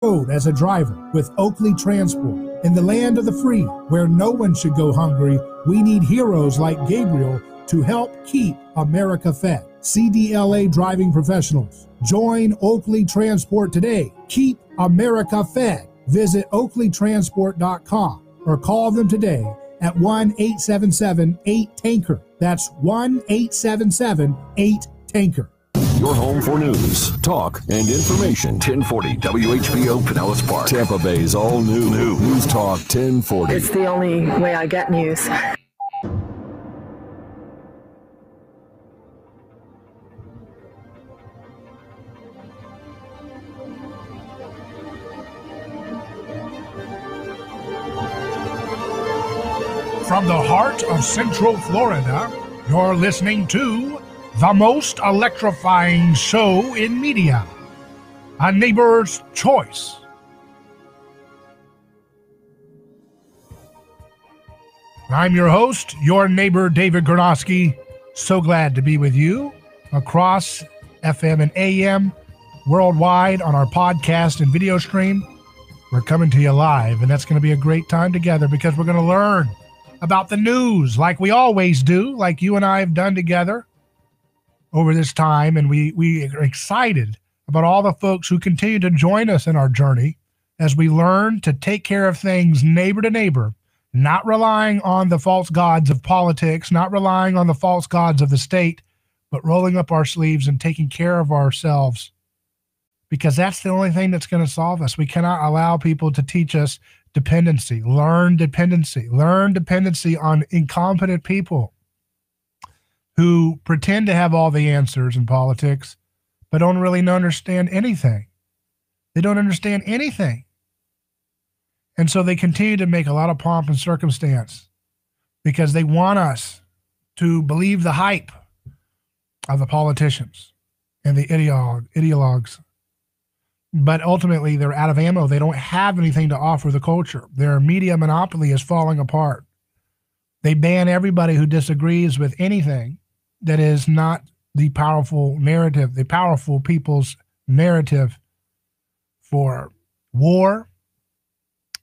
road as a driver with Oakley Transport. In the land of the free, where no one should go hungry, we need heroes like Gabriel to help keep America fed. CDLA driving professionals. Join Oakley Transport today. Keep America fed. Visit oakleytransport.com or call them today at 1-877-8-TANKER. That's 1-877-8-TANKER. Your home for news, talk, and information. 1040 WHBO Pinellas Park. Tampa Bay's all new News Talk 1040. It's the only way I get news. From the heart of Central Florida, you're listening to the most electrifying show in media, A Neighbor's Choice. I'm your host, your neighbor, David Gronowski. So glad to be with you across FM and AM, worldwide on our podcast and video stream. We're coming to you live, and that's going to be a great time together because we're going to learn about the news like we always do, like you and I have done together over this time. And we are excited about all the folks who continue to join us in our journey as we learn to take care of things neighbor to neighbor, not relying on the false gods of politics, not relying on the false gods of the state, but rolling up our sleeves and taking care of ourselves, because that's the only thing that's going to solve us. We cannot allow people to teach us dependency. Learn dependency on incompetent people who pretend to have all the answers in politics, but don't really understand anything. They don't understand anything. And so they continue to make a lot of pomp and circumstance because they want us to believe the hype of the politicians and the ideologues. But ultimately, they're out of ammo. They don't have anything to offer the culture. Their media monopoly is falling apart. They ban everybody who disagrees with anything that is not the powerful narrative, the powerful people's narrative for war,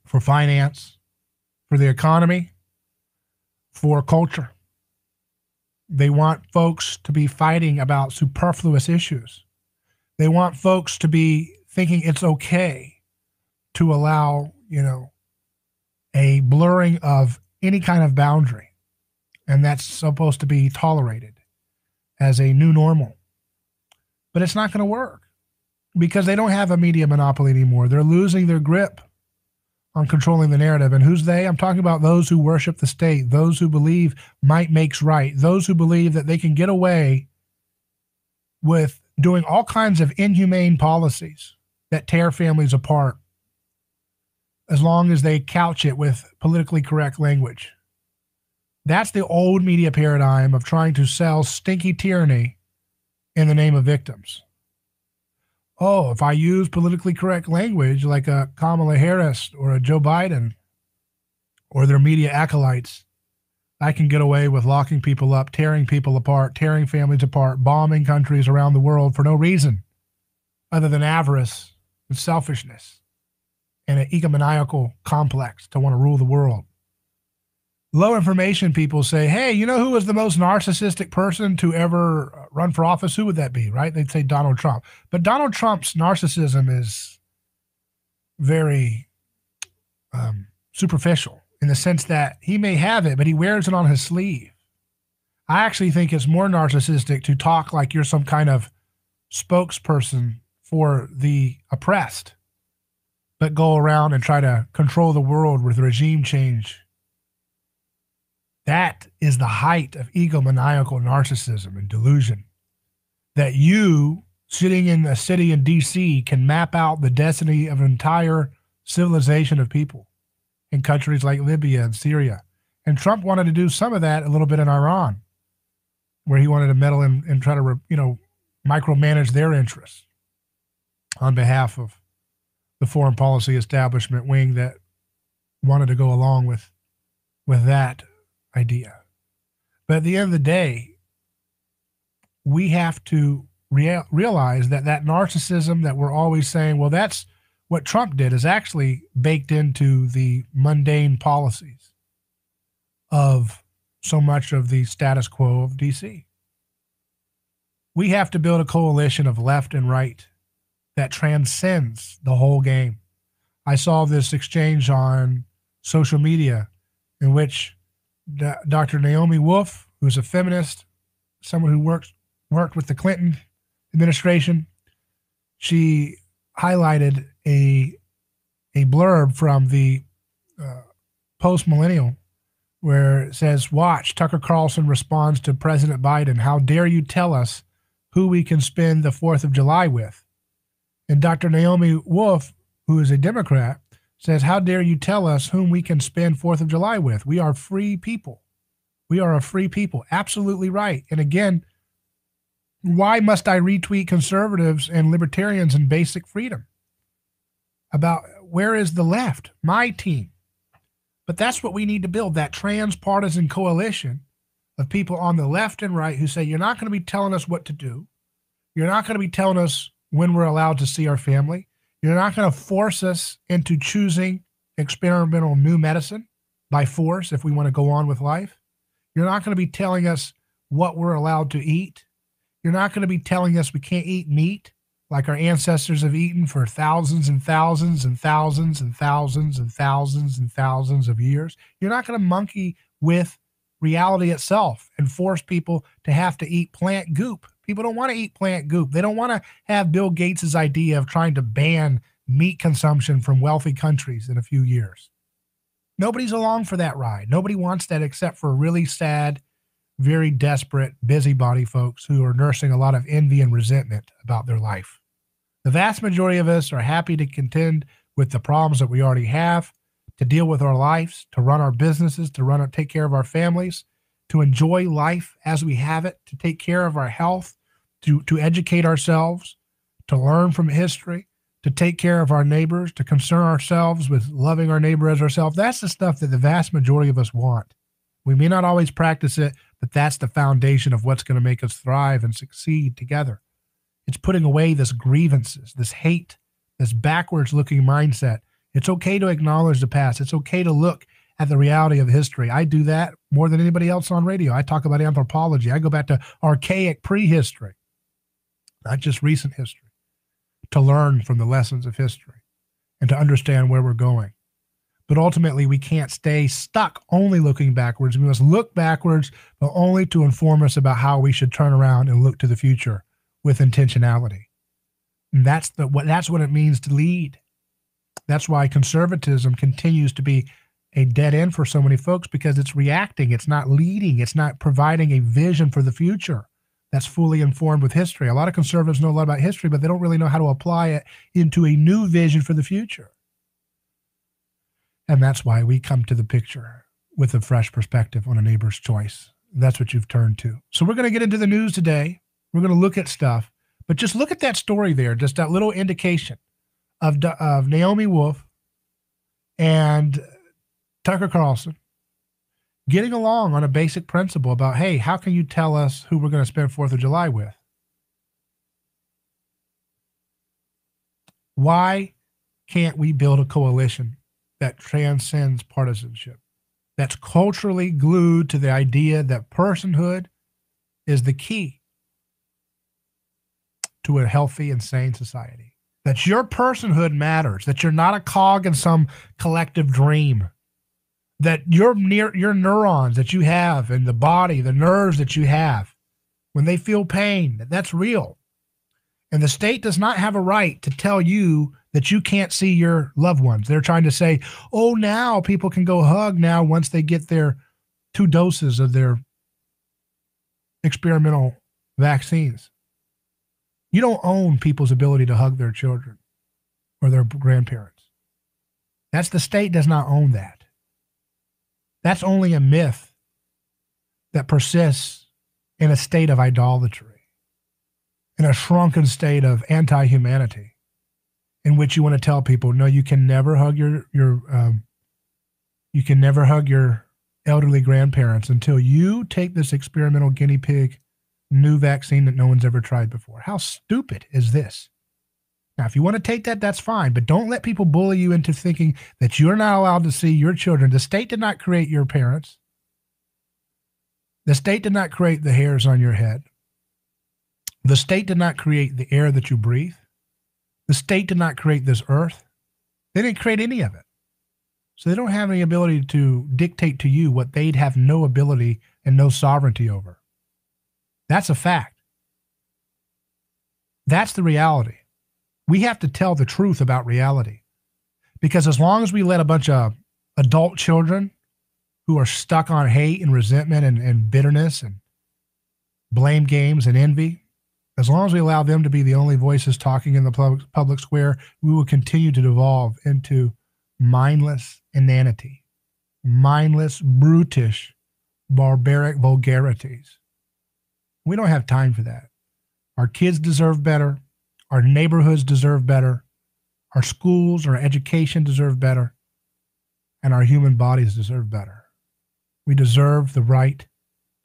for finance, for the economy, for culture. They want folks to be fighting about superfluous issues. They want folks to be thinking it's okay to allow, a blurring of any kind of boundary. And that's supposed to be tolerated as a new normal. But it's not going to work because they don't have a media monopoly anymore. They're losing their grip on controlling the narrative. And who's they? I'm talking about those who worship the state, those who believe might makes right, those who believe that they can get away with doing all kinds of inhumane policies that tear families apart, as long as they couch it with politically correct language. That's the old media paradigm of trying to sell stinky tyranny in the name of victims. Oh, if I use politically correct language like a Kamala Harris or a Joe Biden or their media acolytes, I can get away with locking people up, tearing people apart, tearing families apart, bombing countries around the world for no reason other than avarice and selfishness and an egomaniacal complex to want to rule the world. Low information people say, hey, you know who was the most narcissistic person to ever run for office? Who would that be, right? They'd say Donald Trump. But Donald Trump's narcissism is very superficial in the sense that he may have it, but he wears it on his sleeve. I actually think it's more narcissistic to talk like you're some kind of spokesperson for the oppressed, but go around and try to control the world with regime change. That is the height of egomaniacal narcissism and delusion. That you, sitting in a city in D.C., can map out the destiny of an entire civilization of people in countries like Libya and Syria. And Trump wanted to do some of that a little bit in Iran, where he wanted to meddle in and try to, micromanage their interests on behalf of the foreign policy establishment wing that wanted to go along with that idea. But at the end of the day, we have to realize that narcissism that we're always saying, well, that's what Trump did is actually baked into the mundane policies of so much of the status quo of DC. We have to build a coalition of left and right that transcends the whole game. I saw this exchange on social media in which Dr. Naomi Wolf, who's a feminist, someone who worked with the Clinton administration, she highlighted a blurb from the Post-Millennial where it says, watch, Tucker Carlson responds to President Biden, how dare you tell us who we can spend the 4th of July with? And Dr. Naomi Wolf, who is a Democrat, says, how dare you tell us whom we can spend 4th of July with? We are free people. We are a free people. Absolutely right. And again, why must I retweet conservatives and libertarians in basic freedom? About where is the left? My team. But that's what we need to build, that transpartisan coalition of people on the left and right who say, you're not going to be telling us what to do. You're not going to be telling us when we're allowed to see our family. You're not going to force us into choosing experimental new medicine by force if we want to go on with life. You're not going to be telling us what we're allowed to eat. You're not going to be telling us we can't eat meat like our ancestors have eaten for thousands and thousands and thousands and thousands and thousands and thousands of years. You're not going to monkey with reality itself and force people to have to eat plant goop. People don't want to eat plant goop. They don't want to have Bill Gates' idea of trying to ban meat consumption from wealthy countries in a few years. Nobody's along for that ride. Nobody wants that except for really sad, very desperate, busybody folks who are nursing a lot of envy and resentment about their life. The vast majority of us are happy to contend with the problems that we already have, to deal with our lives, to run our businesses, to take care of our families, to enjoy life as we have it, to take care of our health, to educate ourselves, to learn from history, to take care of our neighbors, to concern ourselves with loving our neighbor as ourselves. That's the stuff that the vast majority of us want. We may not always practice it, but that's the foundation of what's going to make us thrive and succeed together. It's putting away this grievances, this hate, this backwards looking mindset. It's okay to acknowledge the past. It's okay to look at the reality of history. I do that more than anybody else on radio. I talk about anthropology. I go back to archaic prehistory, not just recent history, to learn from the lessons of history and to understand where we're going. But ultimately, we can't stay stuck only looking backwards. We must look backwards, but only to inform us about how we should turn around and look to the future with intentionality. And that's what it means to lead. That's why conservatism continues to be a dead end for so many folks, because it's reacting. It's not leading. It's not providing a vision for the future that's fully informed with history. A lot of conservatives know a lot about history, but they don't really know how to apply it into a new vision for the future. And that's why we come to the picture with a fresh perspective on a neighbor's choice. That's what you've turned to. So we're going to get into the news today. We're going to look at stuff, but just look at that story there, just that little indication of Naomi Wolf and Tucker Carlson getting along on a basic principle about, hey, how can you tell us who we're going to spend 4th of July with? Why can't we build a coalition that transcends partisanship, that's culturally glued to the idea that personhood is the key to a healthy and sane society, that your personhood matters, that you're not a cog in some collective dream, that your neurons that you have in the body, the nerves that you have, when they feel pain, that's real. And the state does not have a right to tell you that you can't see your loved ones. They're trying to say, oh, now people can go hug now once they get their 2 doses of their experimental vaccines. You don't own people's ability to hug their children or their grandparents. The state does not own that. That's only a myth that persists in a state of idolatry, in a shrunken state of anti-humanity, in which you want to tell people, no, you can never hug your elderly grandparents until you take this experimental guinea pig new vaccine that no one's ever tried before. How stupid is this? Now, if you want to take that, that's fine, but don't let people bully you into thinking that you're not allowed to see your children. The state did not create your parents. The state did not create the hairs on your head. The state did not create the air that you breathe. The state did not create this earth. They didn't create any of it. So they don't have any ability to dictate to you what they'd have no ability and no sovereignty over. That's a fact. That's the reality. We have to tell the truth about reality. Because as long as we let a bunch of adult children who are stuck on hate and resentment and bitterness and blame games and envy, as long as we allow them to be the only voices talking in the public square, we will continue to devolve into mindless inanity, mindless, brutish, barbaric vulgarities. We don't have time for that. Our kids deserve better. Our neighborhoods deserve better. Our schools, our education deserve better. And our human bodies deserve better. We deserve the right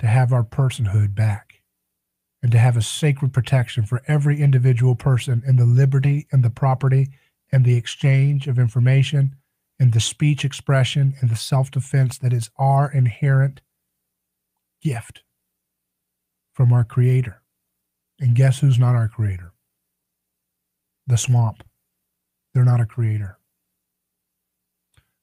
to have our personhood back and to have a sacred protection for every individual person in the liberty and the property and the exchange of information and the speech expression and the self-defense that is our inherent gift from our Creator. And guess who's not our Creator? The swamp. They're not a creator.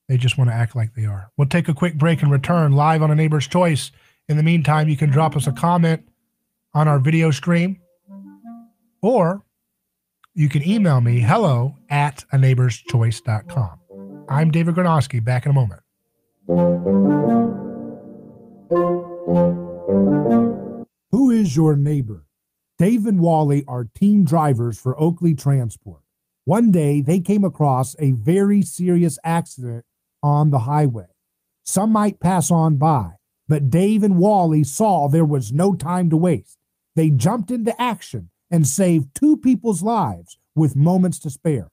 They just want to act like they are. We'll take a quick break and return live on A Neighbor's Choice. In the meantime, you can drop us a comment on our video stream, or you can email me, hello@aneighborschoice.com. I'm David Gronowski. Back in a moment. Who is your neighbor? Dave and Wally are team drivers for Oakley Transport. One day, they came across a very serious accident on the highway. Some might pass on by, but Dave and Wally saw there was no time to waste. They jumped into action and saved 2 people's lives with moments to spare.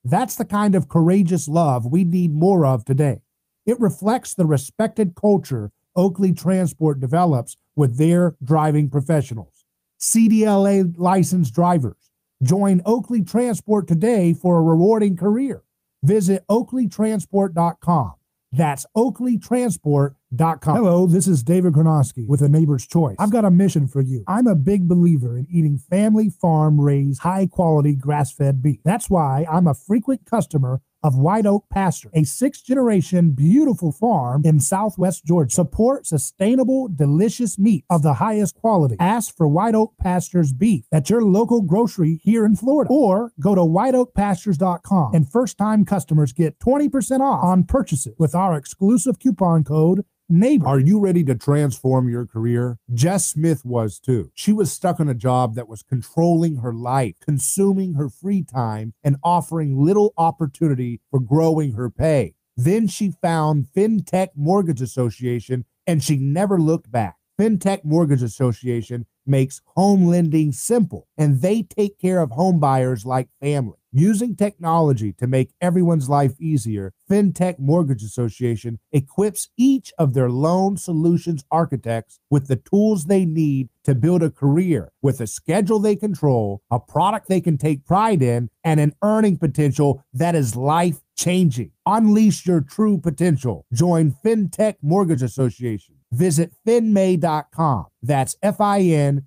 That's the kind of courageous love we need more of today. It reflects the respected culture Oakley Transport develops with their driving professionals. CDLA licensed drivers. Join Oakley Transport today for a rewarding career. Visit oakleytransport.com. That's oakleytransport.com. Hello, this is David Gronowski with A Neighbor's Choice. I've got a mission for you. I'm a big believer in eating family farm-raised, high-quality grass-fed beef. That's why I'm a frequent customer of White Oak Pasture, a 6th-generation beautiful farm in southwest Georgia. Support sustainable, delicious meat of the highest quality. Ask for White Oak Pasture's beef at your local grocery here in Florida, or go to whiteoakpastures.com, and first-time customers get 20% off on purchases with our exclusive coupon code NEIGHBOR. Are you ready to transform your career? Jess Smith was too. She was stuck on a job that was controlling her life, consuming her free time, and offering little opportunity for growing her pay. Then she found FinTech Mortgage Association, and she never looked back. FinTech Mortgage Association makes home lending simple, and they take care of home buyers like family. Using technology to make everyone's life easier, FinTech Mortgage Association equips each of their loan solutions architects with the tools they need to build a career with a schedule they control, a product they can take pride in, and an earning potential that is life-changing. Unleash your true potential. Join FinTech Mortgage Association. Visit finmay.com. That's FINMAE.com.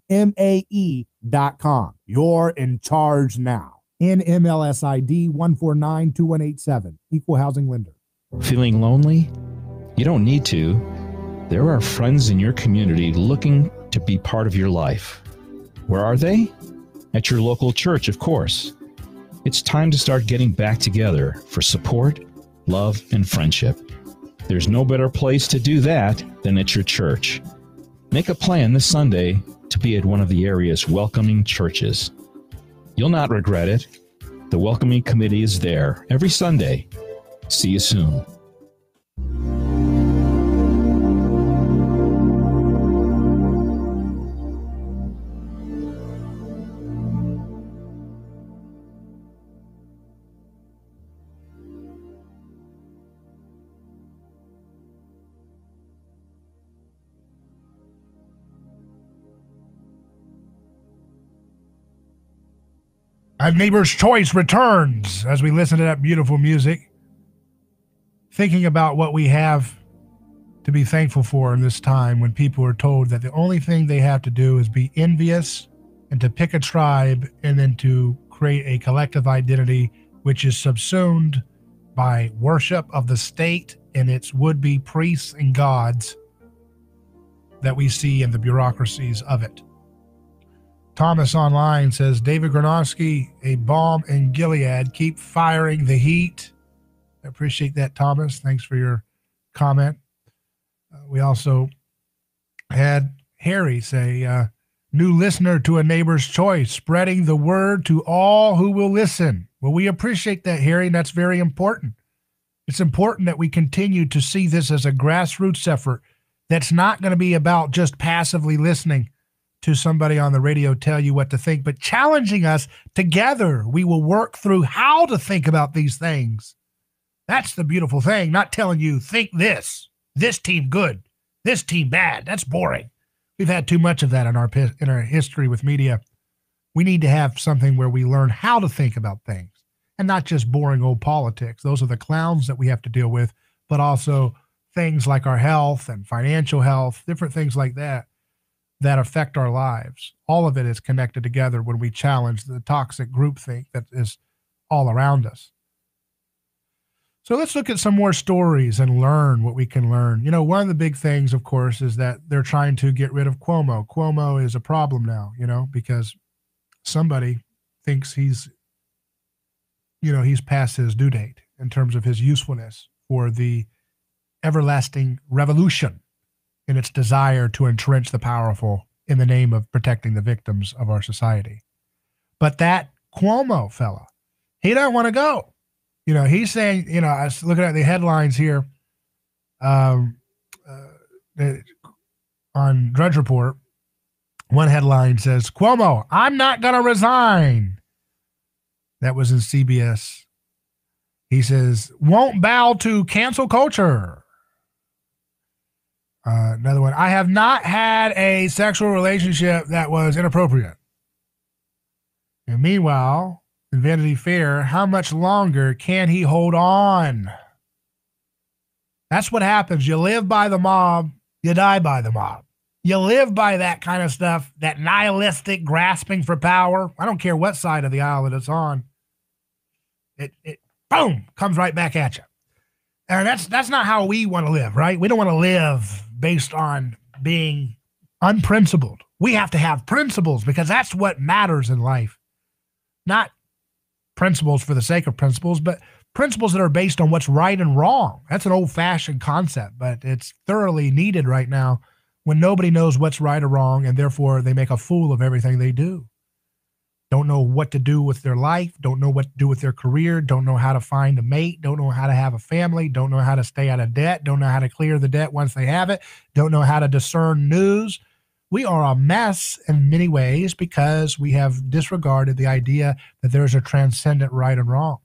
You're in charge now. NMLS ID 1492187. Equal housing lender. Feeling lonely? You don't need to. There are friends in your community looking to be part of your life. Where are they? At your local church, of course. It's time to start getting back together for support, love, and friendship. There's no better place to do that than at your church. Make a plan this Sunday to be at one of the area's welcoming churches. You'll not regret it. The welcoming committee is there every Sunday. See you soon. Neighbor's Choice returns as we listen to that beautiful music, thinking about what we have to be thankful for in this time when people are told that the only thing they have to do is be envious and to pick a tribe and then to create a collective identity which is subsumed by worship of the state and its would-be priests and gods that we see in the bureaucracies of it. Thomas online says, David Gronowski, a bomb in Gilead, keep firing the heat. I appreciate that, Thomas. Thanks for your comment. We also had Harry say, new listener to A Neighbor's Choice, spreading the word to all who will listen. Well, we appreciate that, Harry, and that's very important. It's important that we continue to see this as a grassroots effort that's not going to be about just passively listening to somebody on the radio tell you what to think, but challenging us together. We will work through how to think about these things. That's the beautiful thing, not telling you, think this team good, this team bad. That's boring. We've had too much of that in our history with media. We need to have something where we learn how to think about things and not just boring old politics. Those are the clowns that we have to deal with, but also things like our health and financial health, different things like that affect our lives. All of it is connected together when we challenge the toxic groupthink that is all around us. So let's look at some more stories and learn what we can learn. You know, one of the big things, of course, is that they're trying to get rid of Cuomo. Cuomo is a problem now, because somebody thinks he's past his due date in terms of his usefulness for the everlasting revolution in its desire to entrench the powerful in the name of protecting the victims of our society. But that Cuomo fella, he doesn't want to go. He's saying, I was looking at the headlines here on Drudge Report. One headline says, Cuomo, I'm not going to resign. That was in CBS. He says, won't bow to cancel culture. Another one, I have not had a sexual relationship that was inappropriate. And meanwhile, in Vanity Fair, how much longer can he hold on? That's what happens. You live by the mob, you die by the mob. You live by that kind of stuff, that nihilistic grasping for power. I don't care what side of the aisle that it's on. It boom, comes right back at you. And that's not how we want to live, right? We don't want to live based on being unprincipled. We have to have principles because that's what matters in life. Not principles for the sake of principles, but principles that are based on what's right and wrong. That's an old-fashioned concept, but it's thoroughly needed right now when nobody knows what's right or wrong, and therefore they make a fool of everything they do. Don't know what to do with their life, don't know what to do with their career, don't know how to find a mate, don't know how to have a family, don't know how to stay out of debt, don't know how to clear the debt once they have it, don't know how to discern news. We are a mess in many ways because we have disregarded the idea that there's a transcendent right and wrong.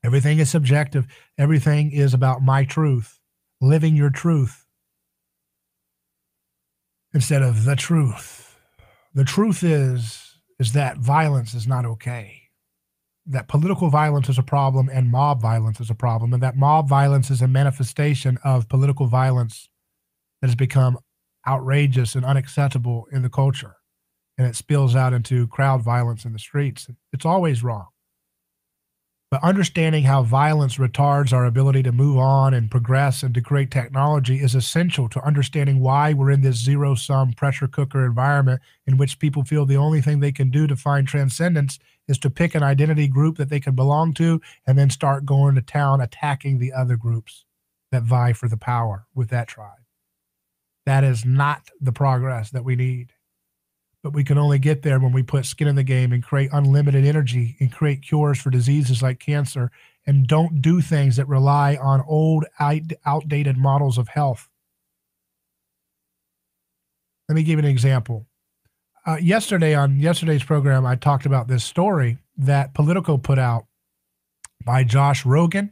Everything is subjective. Everything is about my truth, living your truth instead of the truth. The truth is that violence is not okay, that political violence is a problem and mob violence is a problem, and that mob violence is a manifestation of political violence that has become outrageous and unacceptable in the culture, and it spills out into crowd violence in the streets. It's always wrong. But understanding how violence retards our ability to move on and progress and to create technology is essential to understanding why we're in this zero-sum pressure cooker environment in which people feel the only thing they can do to find transcendence is to pick an identity group that they can belong to and then start going to town attacking the other groups that vie for the power with that tribe. That is not the progress that we need. But we can only get there when we put skin in the game and create unlimited energy and create cures for diseases like cancer and don't do things that rely on old, outdated models of health. Let me give you an example. Yesterday on yesterday's program, I talked about this story that Politico put out by Josh Rogan,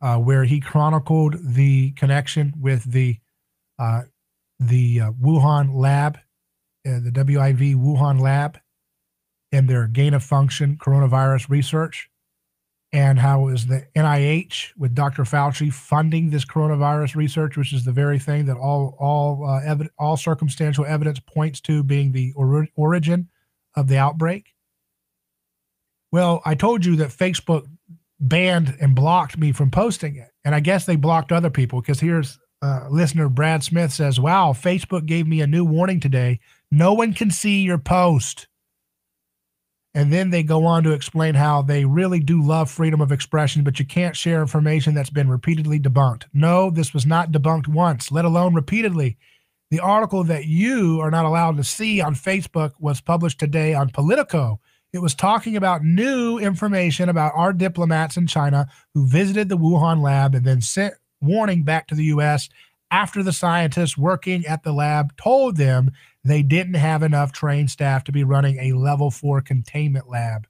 where he chronicled the connection with the Wuhan lab, the WIV Wuhan lab, in their gain of function coronavirus research, and how is the NIH with Dr. Fauci funding this coronavirus research, which is the very thing that all circumstantial evidence points to being the origin of the outbreak. Well, I told you that Facebook banned and blocked me from posting it, and I guess they blocked other people, because here's listener Brad Smith says, wow, Facebook gave me a new warning today. No one can see your post. And then they go on to explain how they really do love freedom of expression, but you can't share information that's been repeatedly debunked. No, this was not debunked once, let alone repeatedly. The article that you are not allowed to see on Facebook was published today on Politico. It was talking about new information about our diplomats in China who visited the Wuhan lab and then sent warning back to the U.S. after the scientists working at the lab told them they didn't have enough trained staff to be running a level 4 containment lab.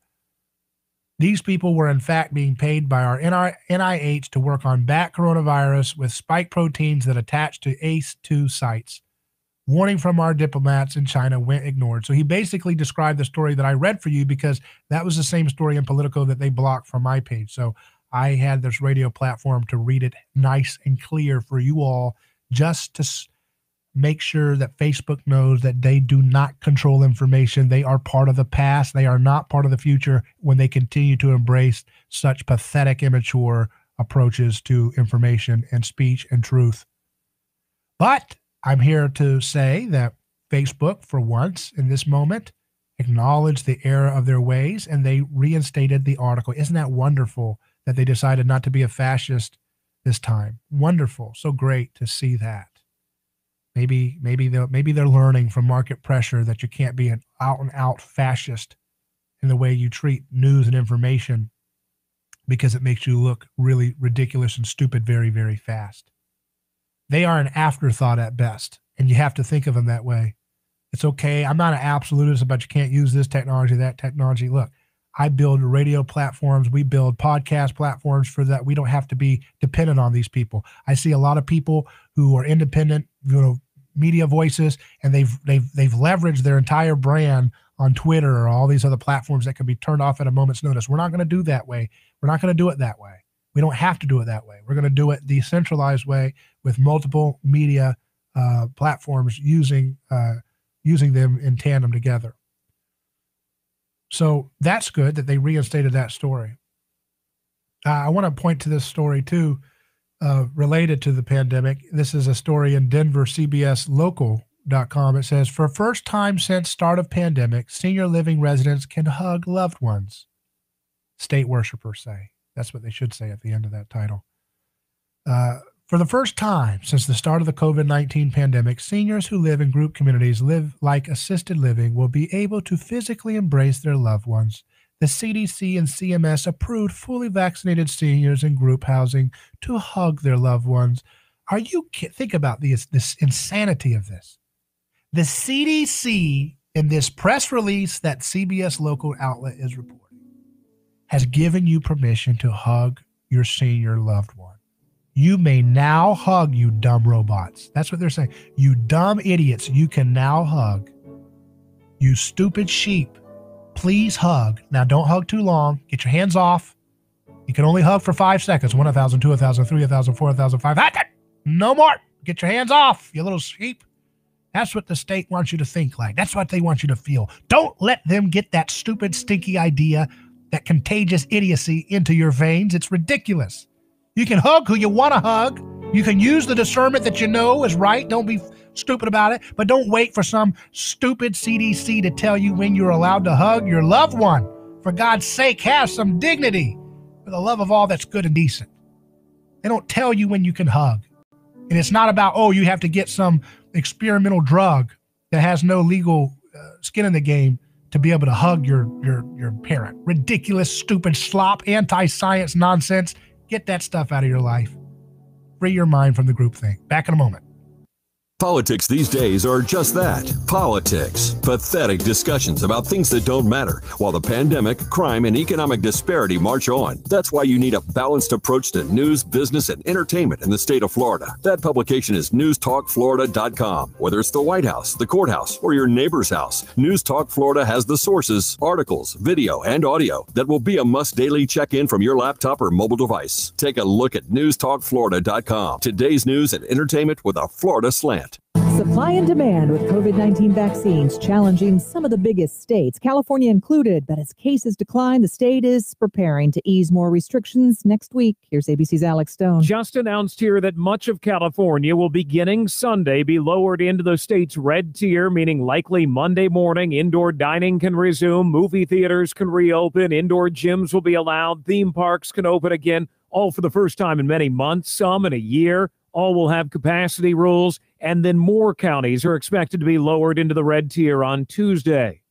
These people were in fact being paid by our NIH to work on bat coronavirus with spike proteins that attach to ACE2 sites. Warning from our diplomats in China went ignored. So he basically described the story that I read for you, because that was the same story in Politico that they blocked from my page. So I had this radio platform to read it nice and clear for you all, just to make sure that Facebook knows that they do not control information. They are part of the past. They are not part of the future when they continue to embrace such pathetic, immature approaches to information and speech and truth. But I'm here to say that Facebook, for once in this moment, acknowledged the error of their ways, and they reinstated the article. Isn't that wonderful that they decided not to be a fascist this time? Wonderful. So great to see that. Maybe they're learning from market pressure that you can't be an out-and-out fascist in the way you treat news and information, because it makes you look really ridiculous and stupid very, very fast. They are an afterthought at best, and you have to think of them that way. It's okay. I'm not an absolutist about you can't use this technology, that technology. Look, I build radio platforms. We build podcast platforms for that. We don't have to be dependent on these people. I see a lot of people who are independent, media voices, and they've leveraged their entire brand on Twitter or all these other platforms that can be turned off at a moment's notice. We're not going to do that way. We're not going to do it that way. We don't have to do it that way. We're going to do it decentralized way with multiple media platforms using them in tandem together. So that's good that they reinstated that story. I want to point to this story too, related to the pandemic. This is a story in Denver, CBSLocal.com. It says, for first time since start of pandemic, senior living residents can hug loved ones. State worshipers say. That's what they should say at the end of that title. For the first time since the start of the COVID-19 pandemic, seniors who live in group communities live like assisted living will be able to physically embrace their loved ones. The CDC and CMS approved fully vaccinated seniors in group housing to hug their loved ones. Think about this insanity of this. The CDC, in this press release that CBS local outlet is reporting, has given you permission to hug your senior loved one. You may now hug, you dumb robots. That's what they're saying. You dumb idiots, you can now hug. You stupid sheep, please hug. Now don't hug too long. Get your hands off. You can only hug for 5 seconds. 1,000, 2,000, 3,000, 4,000, 5,000. No more. Get your hands off, you little sheep. That's what the state wants you to think like. That's what they want you to feel. Don't let them get that stupid, stinky idea, that contagious idiocy into your veins. It's ridiculous. You can hug who you want to hug. You can use the discernment that you know is right. Don't be stupid about it, but don't wait for some stupid CDC to tell you when you're allowed to hug your loved one. For God's sake, have some dignity for the love of all that's good and decent. They don't tell you when you can hug. And it's not about, you have to get some experimental drug that has no legal skin in the game to be able to hug your parent. Ridiculous, stupid slop, anti-science nonsense. Get that stuff out of your life. Free your mind from the group thing. Back in a moment. Politics these days are just that, politics. Pathetic discussions about things that don't matter, while the pandemic, crime, and economic disparity march on. That's why you need a balanced approach to news, business, and entertainment in the state of Florida. That publication is newstalkflorida.com. Whether it's the White House, the courthouse, or your neighbor's house, News Talk Florida has the sources, articles, video, and audio that will be a must daily check-in from your laptop or mobile device. Take a look at newstalkflorida.com. Today's news and entertainment with a Florida slant. Supply and demand with COVID-19 vaccines challenging some of the biggest states, California included. But as cases decline, the state is preparing to ease more restrictions next week. Here's ABC's Alex Stone. Just announced here that much of California will, beginning Sunday, be lowered into the state's red tier, meaning likely Monday morning, indoor dining can resume, movie theaters can reopen, indoor gyms will be allowed, theme parks can open again, all for the first time in many months, some in a year. All will have capacity rules, and then more counties are expected to be lowered into the red tier on Tuesday.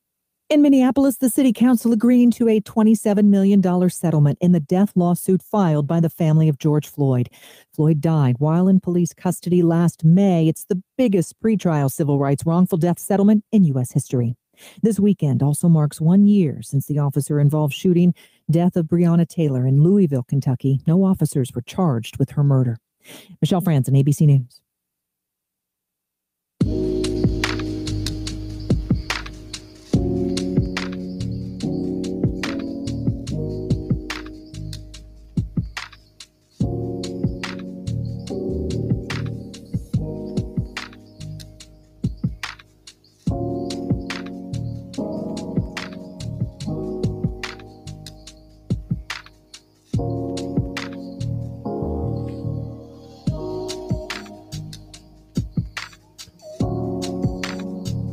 In Minneapolis, the city council agreeing to a $27 million settlement in the death lawsuit filed by the family of George Floyd. Floyd died while in police custody last May. It's the biggest pretrial civil rights wrongful death settlement in U.S. history. This weekend also marks 1 year since the officer-involved shooting death of Breonna Taylor in Louisville, Kentucky. No officers were charged with her murder. Michelle Franzen, ABC News.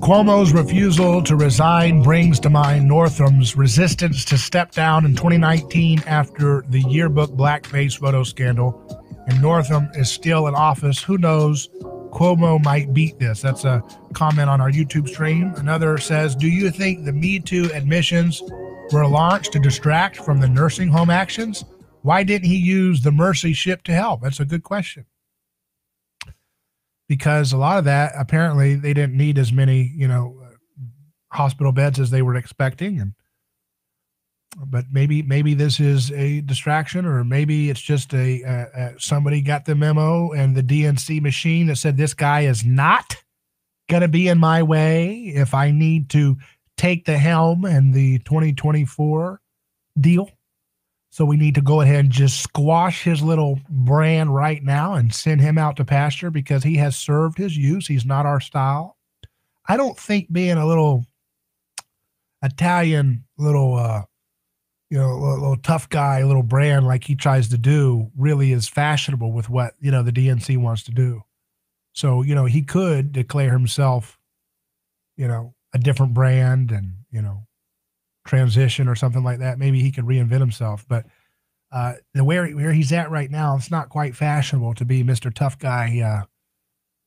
Cuomo's refusal to resign brings to mind Northam's resistance to step down in 2019 after the yearbook blackface photo scandal. And Northam is still in office. Who knows? Cuomo might beat this. That's a comment on our YouTube stream. Another says, do you think the Me Too admissions were launched to distract from the nursing home actions? Why didn't he use the mercy ship to help? That's a good question. Because a lot of that, apparently, they didn't need as many, hospital beds as they were expecting. But maybe this is a distraction, or maybe it's just somebody got the memo and the DNC machine that said this guy is not going to be in my way if I need to take the helm in the 2024 deal. So we need to go ahead and just squash his little brand right now and send him out to pasture because he has served his use. He's not our style. I don't think being a little Italian, little tough guy, little brand like he tries to do really is fashionable with what, the DNC wants to do. So, he could declare himself, a different brand and, transition or something like that. Maybe he could reinvent himself, but where he's at right now, it's not quite fashionable to be Mr. Tough Guy,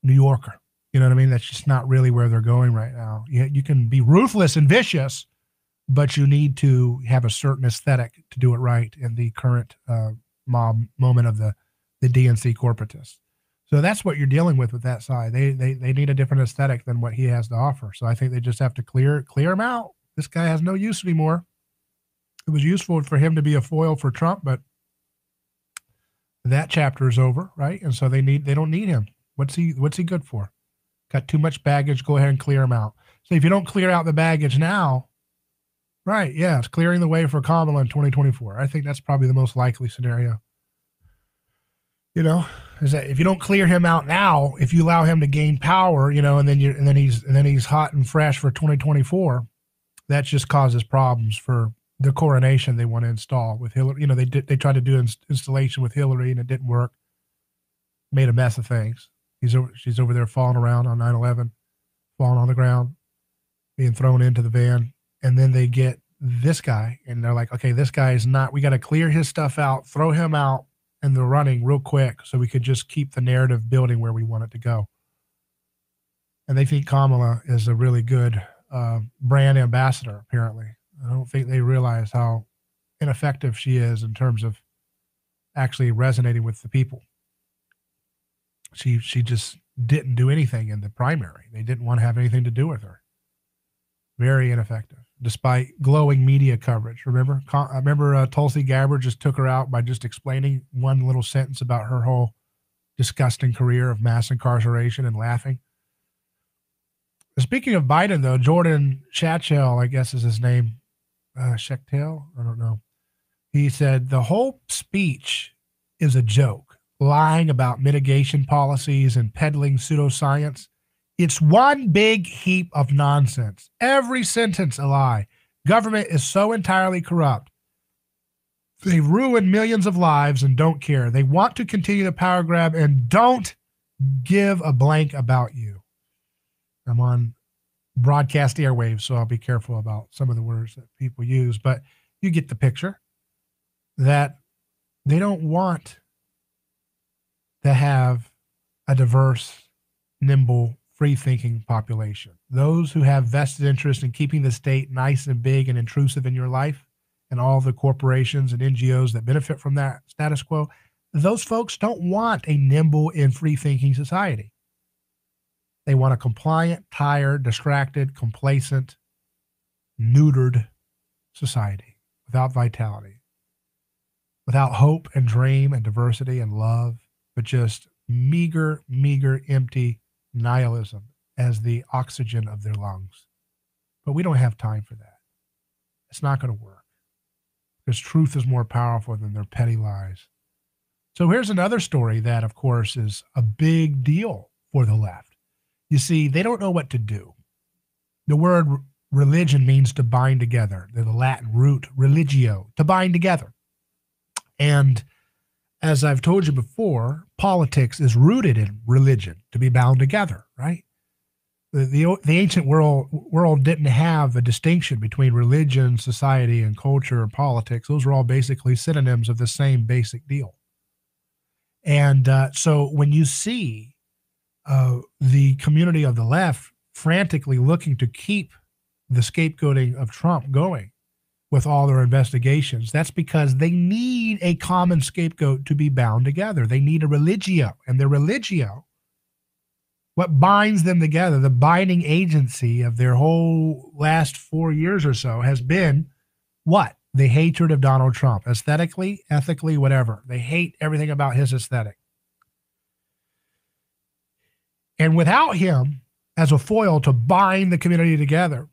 New Yorker. You know what I mean? That's just not really where they're going right now. You can be ruthless and vicious, but you need to have a certain aesthetic to do it right in the current moment of the DNC corporatists. So that's what you're dealing with that side. They need a different aesthetic than what he has to offer. So I think they just have to clear him out. This guy has no use anymore. It was useful for him to be a foil for Trump, but that chapter is over, right? And so they don't need him. What's he good for? Got too much baggage. Go ahead and clear him out. So if you don't clear out the baggage now, right? Yeah, it's clearing the way for Kamala in 2024. I think that's probably the most likely scenario. Is that if you don't clear him out now, if you allow him to gain power, and then he's hot and fresh for 2024. That just causes problems for the coronation they want to install with Hillary. They tried to do installation with Hillary and it didn't work. Made a mess of things. She's over there falling around on 9/11, falling on the ground, being thrown into the van. And then they get this guy and they're like, okay, this guy is not, we got to clear his stuff out, throw him out in the running real quick so we could just keep the narrative building where we want it to go. And they think Kamala is a really good brand ambassador, apparently. I don't think they realize how ineffective she is in terms of actually resonating with the people. She just didn't do anything in the primary. They didn't want to have anything to do with her. Very ineffective, despite glowing media coverage. Remember? I remember Tulsi Gabbard just took her out by just explaining one little sentence about her whole disgusting career of mass incarceration and laughing. Speaking of Biden, though, Jordan Schachtel, I guess is his name, Schachtel, I don't know. He said the whole speech is a joke, lying about mitigation policies and peddling pseudoscience. It's one big heap of nonsense. Every sentence a lie. Government is so entirely corrupt. They ruin millions of lives and don't care. They want to continue the power grab and don't give a blank about you. I'm on broadcast airwaves, so I'll be careful about some of the words that people use, but you get the picture that they don't want to have a diverse, nimble, free-thinking population. Those who have vested interest in keeping the state nice and big and intrusive in your life, and all the corporations and NGOs that benefit from that status quo, those folks don't want a nimble and free-thinking society. They want a compliant, tired, distracted, complacent, neutered society without vitality, without hope and dream and diversity and love, but just meager, empty nihilism as the oxygen of their lungs. But we don't have time for that. It's not going to work because truth is more powerful than their petty lies. So here's another story that, of course, is a big deal for the left. You see, they don't know what to do. The word religion means to bind together. The Latin root religio, to bind together. And as I've told you before, politics is rooted in religion, to be bound together, right? The ancient world didn't have a distinction between religion, society, and culture and politics. Those were all basically synonyms of the same basic deal. And so when you see the community of the left frantically looking to keep the scapegoating of Trump going with all their investigations, that's because they need a common scapegoat to be bound together. They need a religio, and the religio, what binds them together, the binding agency of their whole last 4 years or so has been what? The hatred of Donald Trump, aesthetically, ethically, whatever. They hate everything about his aesthetic. And without him as a foil to bind the community together,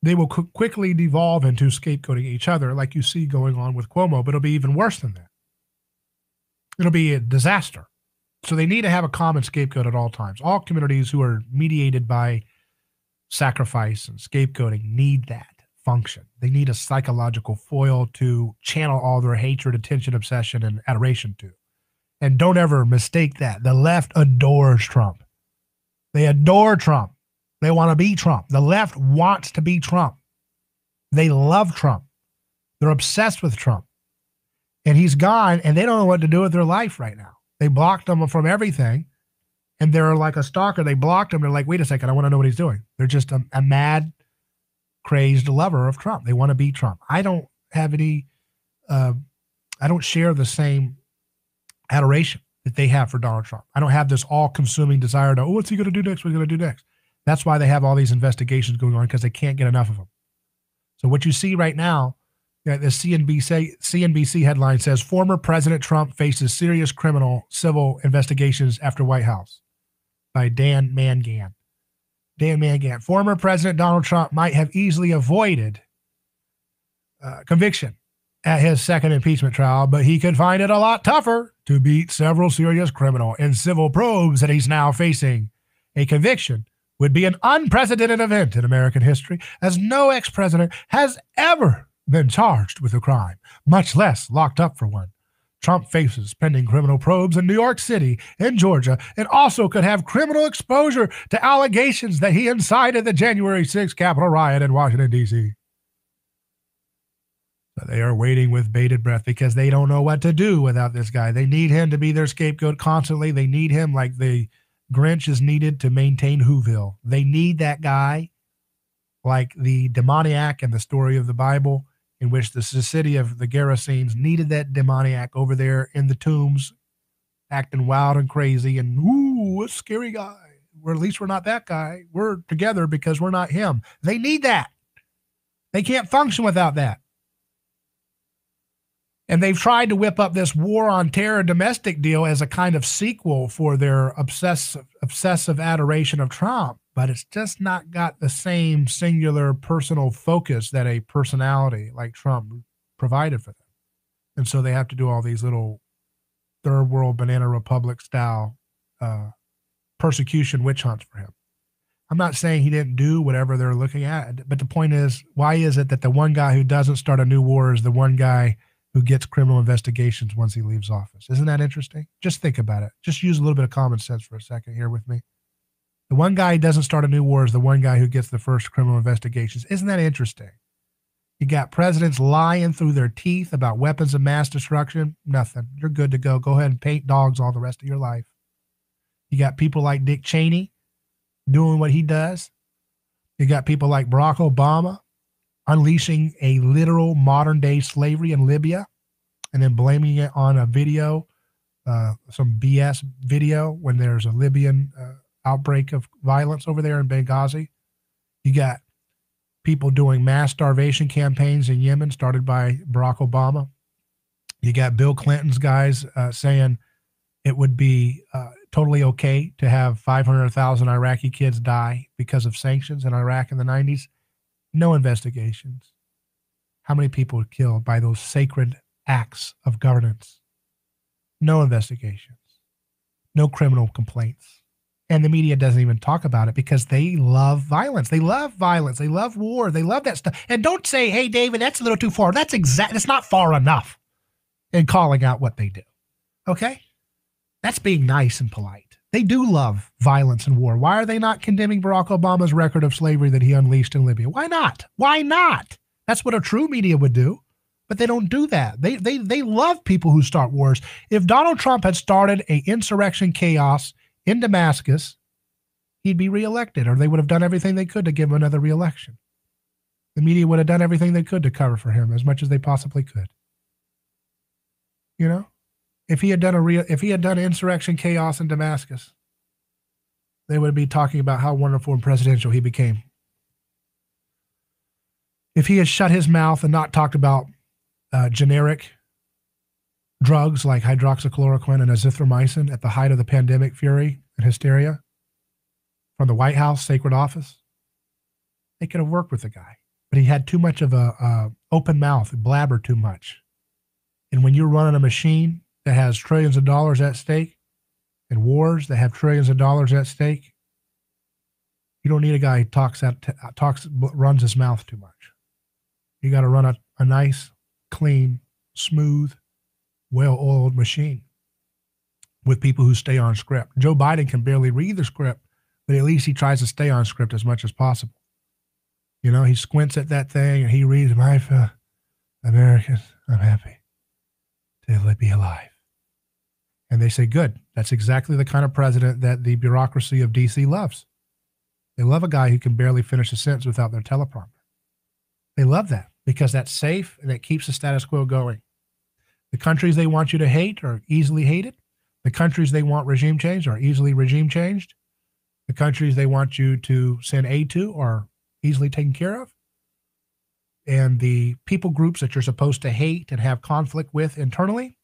they will quickly devolve into scapegoating each other like you see going on with Cuomo, but it'll be even worse than that. It'll be a disaster. So they need to have a common scapegoat at all times. All communities who are mediated by sacrifice and scapegoating need that function. They need a psychological foil to channel all their hatred, attention, obsession, and adoration to. And don't ever mistake that. The left adores Trump. They adore Trump. They want to be Trump. The left wants to be Trump. They love Trump. They're obsessed with Trump. And he's gone, and they don't know what to do with their life right now. They blocked him from everything, and they're like a stalker. They blocked him. They're like, wait a second, I want to know what he's doing. They're just a mad, crazed lover of Trump. They want to be Trump. I don't have any, I don't share the same adoration that they have for Donald Trump. I don't have this all-consuming desire to, what's he going to do next? What's he going to do next? That's why they have all these investigations going on, because they can't get enough of them. So what you see right now, the CNBC headline says, former President Trump faces serious criminal civil investigations after White House, by Dan Mangan. Dan Mangan. Former President Donald Trump might have easily avoided conviction at his second impeachment trial, but he could find it a lot tougher to beat several serious criminal and civil probes that he's now facing. A conviction would be an unprecedented event in American history, as no ex-president has ever been charged with a crime, much less locked up for one. Trump faces pending criminal probes in New York City and Georgia, and also could have criminal exposure to allegations that he incited the January 6th Capitol riot in Washington, D.C. So they are waiting with bated breath because they don't know what to do without this guy. They need him to be their scapegoat constantly. They need him like the Grinch is needed to maintain Whoville. They need that guy like the demoniac in the story of the Bible, in which the city of the Gerasenes needed that demoniac over there in the tombs, acting wild and crazy and, ooh, a scary guy. at least we're not that guy. We're together because we're not him. They need that. They can't function without that. And they've tried to whip up this war on terror domestic deal as a kind of sequel for their obsessive adoration of Trump. But it's just not got the same singular personal focus that a personality like Trump provided for them. And so they have to do all these little third world banana republic style persecution witch hunts for him. I'm not saying he didn't do whatever they're looking at, but the point is, why is it that the one guy who doesn't start a new war is the one guy who gets criminal investigations once he leaves office? Isn't that interesting? Just think about it. Just use a little bit of common sense for a second here with me. The one guy who doesn't start a new war is the one guy who gets the first criminal investigations. Isn't that interesting? You got presidents lying through their teeth about weapons of mass destruction. Nothing. You're good to go. Go ahead and paint dogs all the rest of your life. You got people like Dick Cheney doing what he does. You got people like Barack Obama unleashing a literal modern day slavery in Libya and then blaming it on a video, some BS video when there's a Libyan outbreak of violence over there in Benghazi. You got people doing mass starvation campaigns in Yemen started by Barack Obama. You got Bill Clinton's guys saying it would be totally okay to have 500,000 Iraqi kids die because of sanctions in Iraq in the 90s. No investigations. How many people were killed by those sacred acts of governance? No investigations. No criminal complaints. And the media doesn't even talk about it because they love violence. They love violence. They love war. They love that stuff. And don't say, hey, David, that's a little too far. It's not far enough in calling out what they do. Okay? That's being nice and polite. They do love violence and war. Why are they not condemning Barack Obama's record of slavery that he unleashed in Libya? Why not? Why not? That's what a true media would do. But they don't do that. They love people who start wars. If Donald Trump had started an insurrection chaos in Damascus, he'd be reelected, or they would have done everything they could to give him another reelection. The media would have done everything they could to cover for him as much as they possibly could. You know, if he had done insurrection chaos in Damascus, they would be talking about how wonderful and presidential he became. If he had shut his mouth and not talked about generic drugs like hydroxychloroquine and azithromycin at the height of the pandemic fury and hysteria from the White House sacred office, they could have worked with the guy. But he had too much of a open mouth, blabbered too much. And when you're running a machine that has trillions of dollars at stake and wars that have trillions of dollars at stake, you don't need a guy who runs his mouth too much. You got to run a nice, clean, smooth, well-oiled machine with people who stay on script. Joe Biden can barely read the script, but at least he tries to stay on script as much as possible. You know, he squints at that thing and he reads, "My Americans, I'm happy to be alive." And they say, good. That's exactly the kind of president that the bureaucracy of D.C. loves. They love a guy who can barely finish a sentence without their teleprompter. They love that because that's safe and it keeps the status quo going. The countries they want you to hate are easily hated. The countries they want regime changed are easily regime changed. The countries they want you to send aid to are easily taken care of. And the people groups that you're supposed to hate and have conflict with internally,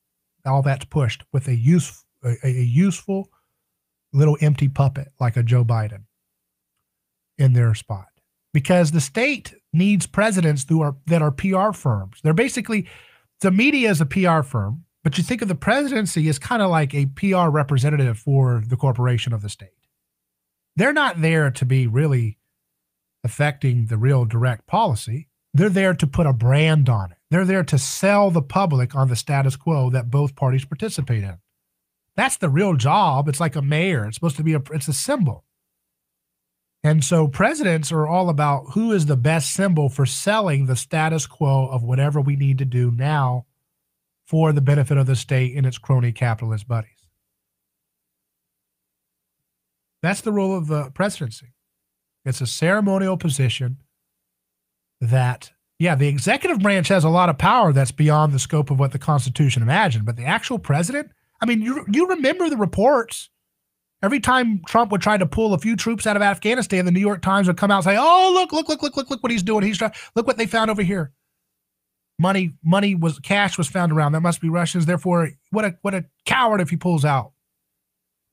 all that's pushed with a useful little empty puppet like a Joe Biden in their spot. Because the state needs presidents that are PR firms. They're basically, the media is a PR firm, but you think of the presidency as kind of like a PR representative for the corporation of the state. They're not there to be really affecting the real direct policy. They're there to put a brand on it. They're there to sell the public on the status quo that both parties participate in. That's the real job. It's like a mayor. It's supposed to be it's a symbol. And so presidents are all about who is the best symbol for selling the status quo of whatever we need to do now for the benefit of the state and its crony capitalist buddies. That's the role of the presidency. It's a ceremonial position that, yeah, the executive branch has a lot of power that's beyond the scope of what the Constitution imagined, but the actual president, I mean, you remember the reports Every time Trump would try to pull a few troops out of Afghanistan, the New York Times would come out and say, oh, look what he's doing. Look what they found over here. Cash was found around. That must be Russians. Therefore, what a coward if he pulls out.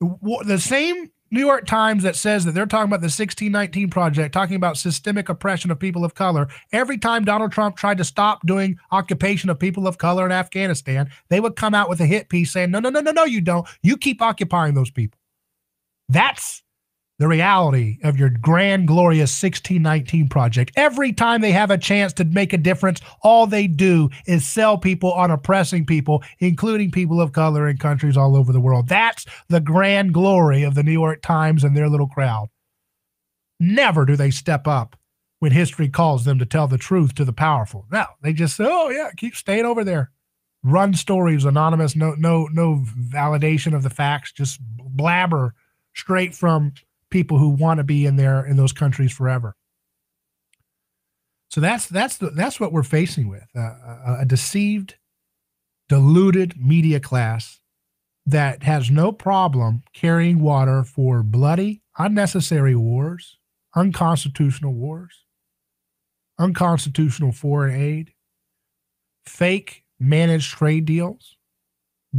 The same New York Times that says that they're talking about the 1619 Project, talking about systemic oppression of people of color. Every time Donald Trump tried to stop doing occupation of people of color in Afghanistan, they would come out with a hit piece saying, no, you don't. You keep occupying those people. That's the reality of your grand, glorious 1619 Project. Every time they have a chance to make a difference, all they do is sell people on oppressing people, including people of color in countries all over the world. That's the grand glory of the New York Times and their little crowd. Never do they step up when history calls them to tell the truth to the powerful. No, they just say, oh yeah, keep staying over there. Run stories, anonymous, no validation of the facts, just blabber straight from people who want to be in those countries forever. So that's what we're facing with, a deceived, deluded media class that has no problem carrying water for bloody, unnecessary wars, unconstitutional foreign aid, fake managed trade deals,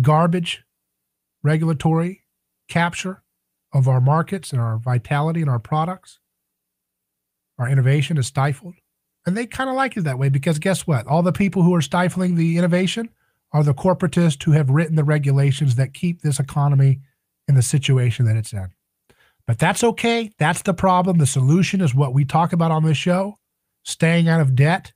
garbage regulatory capture of our markets and our vitality and our products. Our innovation is stifled. And they kind of like it that way because guess what? All the people who are stifling the innovation are the corporatists who have written the regulations that keep this economy in the situation that it's in. But that's okay. That's the problem. The solution is what we talk about on this show. Staying out of debt.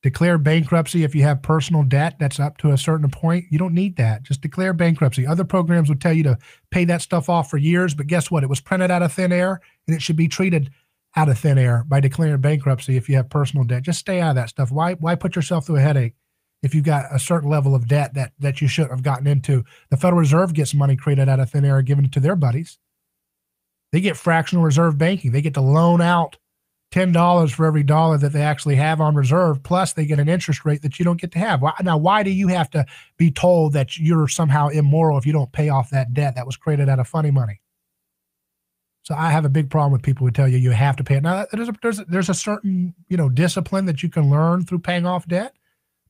Declare bankruptcy if you have personal debt that's up to a certain point. You don't need that. Just declare bankruptcy. Other programs would tell you to pay that stuff off for years, but guess what? It was printed out of thin air, and it should be treated out of thin air by declaring bankruptcy if you have personal debt. Just stay out of that stuff. Why put yourself through a headache if you've got a certain level of debt that you shouldn't have gotten into? The Federal Reserve gets money created out of thin air and given to their buddies. They get fractional reserve banking. They get to loan out $10 for every dollar that they actually have on reserve, plus they get an interest rate that you don't get to have. Now, why do you have to be told that you're somehow immoral if you don't pay off that debt that was created out of funny money? So I have a big problem with people who tell you have to pay it. Now, there's a certain discipline that you can learn through paying off debt,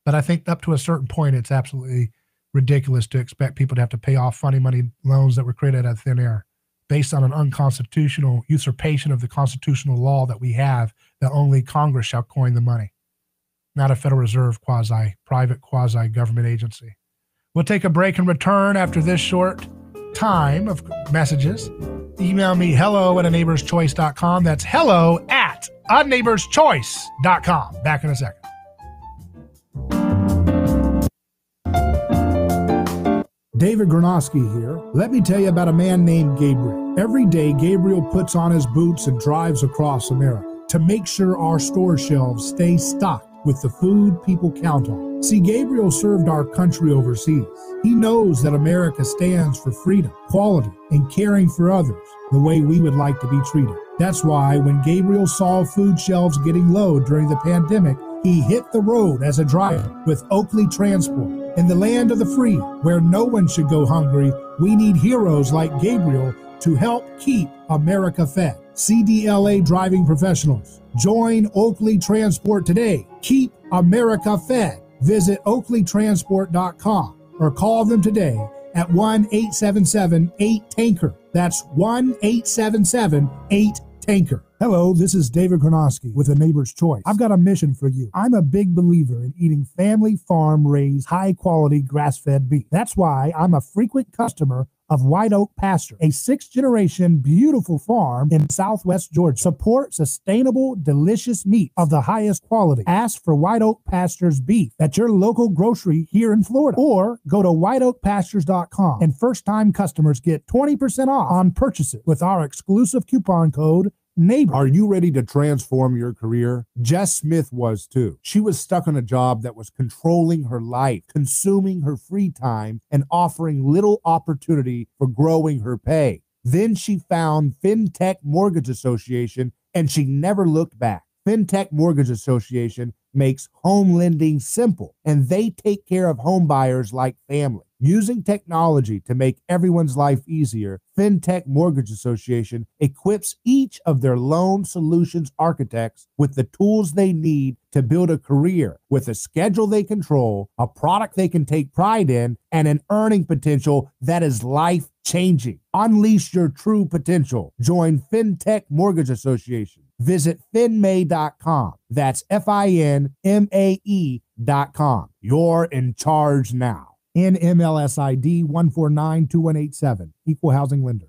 but I think up to a certain point, it's absolutely ridiculous to expect people to have to pay off funny money loans that were created out of thin air, based on an unconstitutional usurpation of the constitutional law that we have, that only Congress shall coin the money, not a Federal Reserve private quasi-government agency. We'll take a break and return after this short time of messages. Email me hello@aneighborschoice.com. That's hello@aneighborschoice.com. Back in a second. David Gronowski here. Let me tell you about a man named Gabriel. Every day, Gabriel puts on his boots and drives across America to make sure our store shelves stay stocked with the food people count on. See, Gabriel served our country overseas. He knows that America stands for freedom, quality, and caring for others the way we would like to be treated. That's why when Gabriel saw food shelves getting low during the pandemic, he hit the road as a driver with Oakley Transport. In the land of the free, where no one should go hungry, we need heroes like Gabriel to help keep America fed. CDLA driving professionals. Join Oakley Transport today. Keep America fed. Visit oakleytransport.com or call them today at 1-877-8-TANKER. That's 1-877-8-TANKER. Hello, this is David Gronowski with A Neighbor's Choice. I've got a mission for you. I'm a big believer in eating family farm-raised, high-quality grass-fed beef. That's why I'm a frequent customer of White Oak Pasture, a 6th-generation beautiful farm in Southwest Georgia. Support sustainable, delicious meat of the highest quality. Ask for White Oak Pasture's beef at your local grocery here in Florida, or go to whiteoakpastures.com, and first-time customers get 20% off on purchases with our exclusive coupon code NEIGHBOR. Are you ready to transform your career? Jess Smith was too. She was stuck in a job that was controlling her life, consuming her free time, and offering little opportunity for growing her pay. Then she found FinTech Mortgage Association, and she never looked back. FinTech Mortgage Association makes home lending simple, and they take care of home buyers like family. Using technology to make everyone's life easier, FinTech Mortgage Association equips each of their loan solutions architects with the tools they need to build a career with a schedule they control, a product they can take pride in, and an earning potential that is life-changing. Unleash your true potential. Join FinTech Mortgage Association. Visit finmay.com. That's FINMAE.com. You're in charge now. NMLS ID 1492187. Equal housing lender.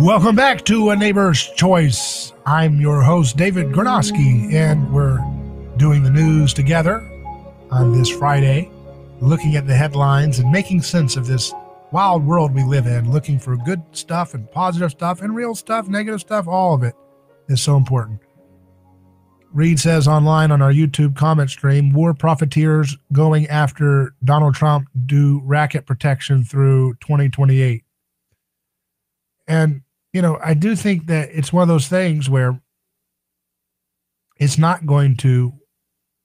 Welcome back to A Neighbor's Choice. I'm your host, David Gornoski, and we're doing the news together on this Friday, looking at the headlines and making sense of this wild world we live in, looking for good stuff and positive stuff and real stuff, negative stuff. All of it is so important. Reed says online on our YouTube comment stream, war profiteers going after Donald Trump do racket protection through 2028. And you know, I do think that it's one of those things where it's not going to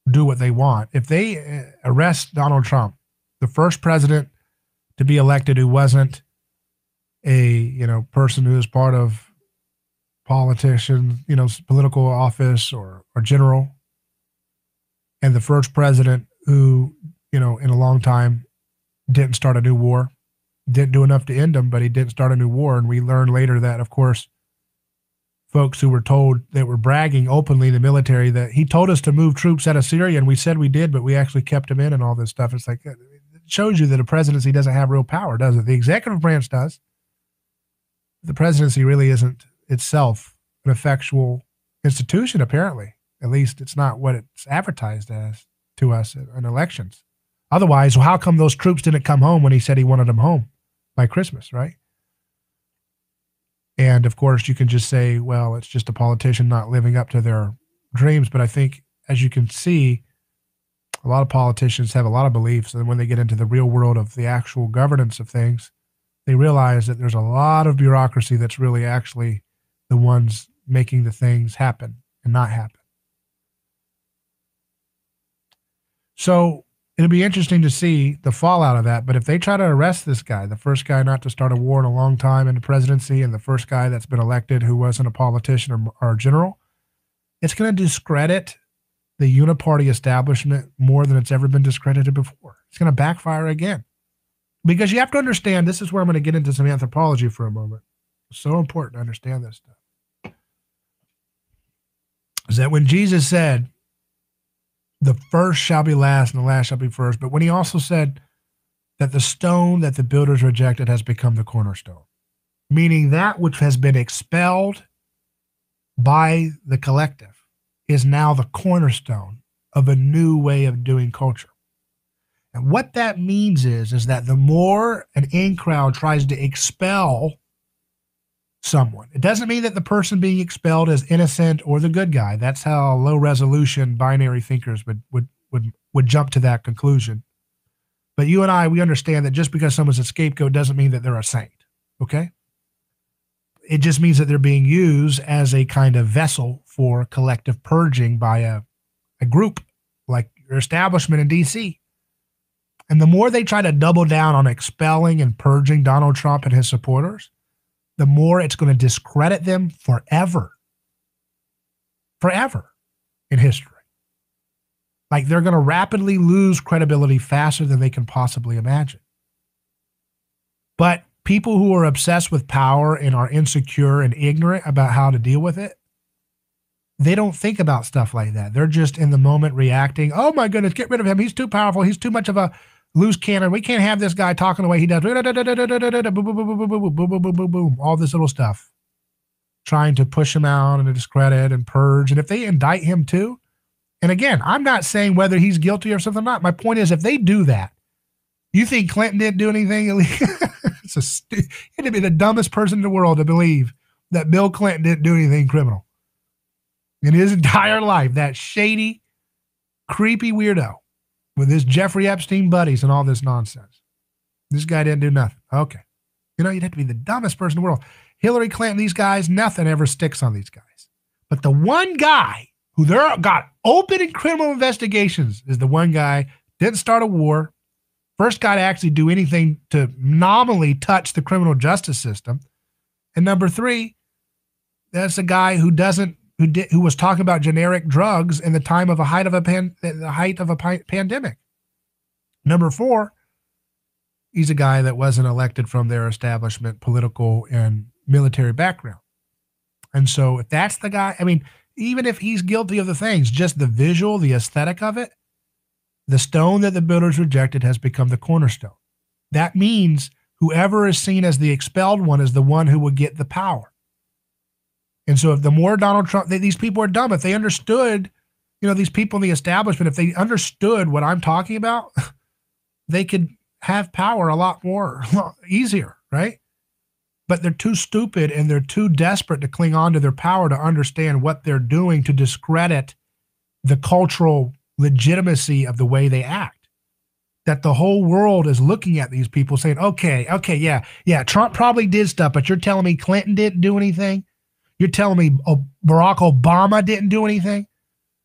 do what they want. If they arrest Donald Trump, the first president to be elected who wasn't a, person who is part of politician, political office or general, and the first president who, in a long time didn't start a new war. Didn't do enough to end them, but he didn't start a new war. And we learned later that, of course, folks who were told that were bragging openly in the military that he told us to move troops out of Syria, and we said we did, but we actually kept them in and all this stuff. It's like, it shows you that a presidency doesn't have real power, does it? The executive branch does. The presidency really isn't itself an effectual institution, apparently. At least it's not what it's advertised as to us in elections. Otherwise, how come those troops didn't come home when he said he wanted them home by Christmas, right? And of course, you can just say, well, it's just a politician not living up to their dreams. But I think, as you can see, a lot of politicians have a lot of beliefs. And when they get into the real world of the actual governance of things, they realize that there's a lot of bureaucracy that's really actually the ones making the things happen and not happen. So it'll be interesting to see the fallout of that. But if they try to arrest this guy, the first guy not to start a war in a long time in the presidency, and the first guy that's been elected who wasn't a politician or a general, it's going to discredit the uniparty establishment more than it's ever been discredited before. It's going to backfire again. Because you have to understand, this is where I'm going to get into some anthropology for a moment. It's so important to understand this stuff. Is that when Jesus said, the first shall be last and the last shall be first. But when he also said that the stone that the builders rejected has become the cornerstone, meaning that which has been expelled by the collective is now the cornerstone of a new way of doing culture. And what that means is that the more an in crowd tries to expel someone, it doesn't mean that the person being expelled is innocent or the good guy. That's how low resolution binary thinkers would jump to that conclusion. But you and I, we understand that just because someone's a scapegoat doesn't mean that they're a saint. Okay? It just means that they're being used as a kind of vessel for collective purging by a group like your establishment in DC. And the more they try to double down on expelling and purging Donald Trump and his supporters, the more it's going to discredit them forever in history. Like they're going to rapidly lose credibility faster than they can possibly imagine. But people who are obsessed with power and are insecure and ignorant about how to deal with it, they don't think about stuff like that. They're just in the moment reacting. Oh my goodness, get rid of him. He's too powerful. He's too much of a loose cannon. We can't have this guy talking the way he does. All this little stuff. Trying to push him out and to discredit and purge. And if they indict him too, and again, I'm not saying whether he's guilty or something or not. My point is, if they do that, you think Clinton didn't do anything illegal? It'd be the dumbest person in the world to believe that Bill Clinton didn't do anything criminal in his entire life. That shady, creepy weirdo with his Jeffrey Epstein buddies and all this nonsense. This guy didn't do nothing. Okay. You know, you'd have to be the dumbest person in the world. Hillary Clinton, these guys, nothing ever sticks on these guys. But the one guy who got open in criminal investigations is the one guy didn't start a war, first guy to actually do anything to nominally touch the criminal justice system. And number three, that's a guy who was talking about generic drugs in the time of the height of a pandemic. Number four, he's a guy that wasn't elected from their establishment, political and military background. And so if that's the guy, I mean, even if he's guilty of the things, just the visual, the aesthetic of it, the stone that the builders rejected has become the cornerstone. That means whoever is seen as the expelled one is the one who would get the power. And so if the more Donald Trump, these people are dumb. If they understood, you know, these people in the establishment, if they understood what I'm talking about, they could have power a lot more easier, right? But they're too stupid and they're too desperate to cling on to their power to understand what they're doing to discredit the cultural legitimacy of the way they act. That the whole world is looking at these people saying, okay, yeah, Trump probably did stuff, but you're telling me Clinton didn't do anything? You're telling me Barack Obama didn't do anything?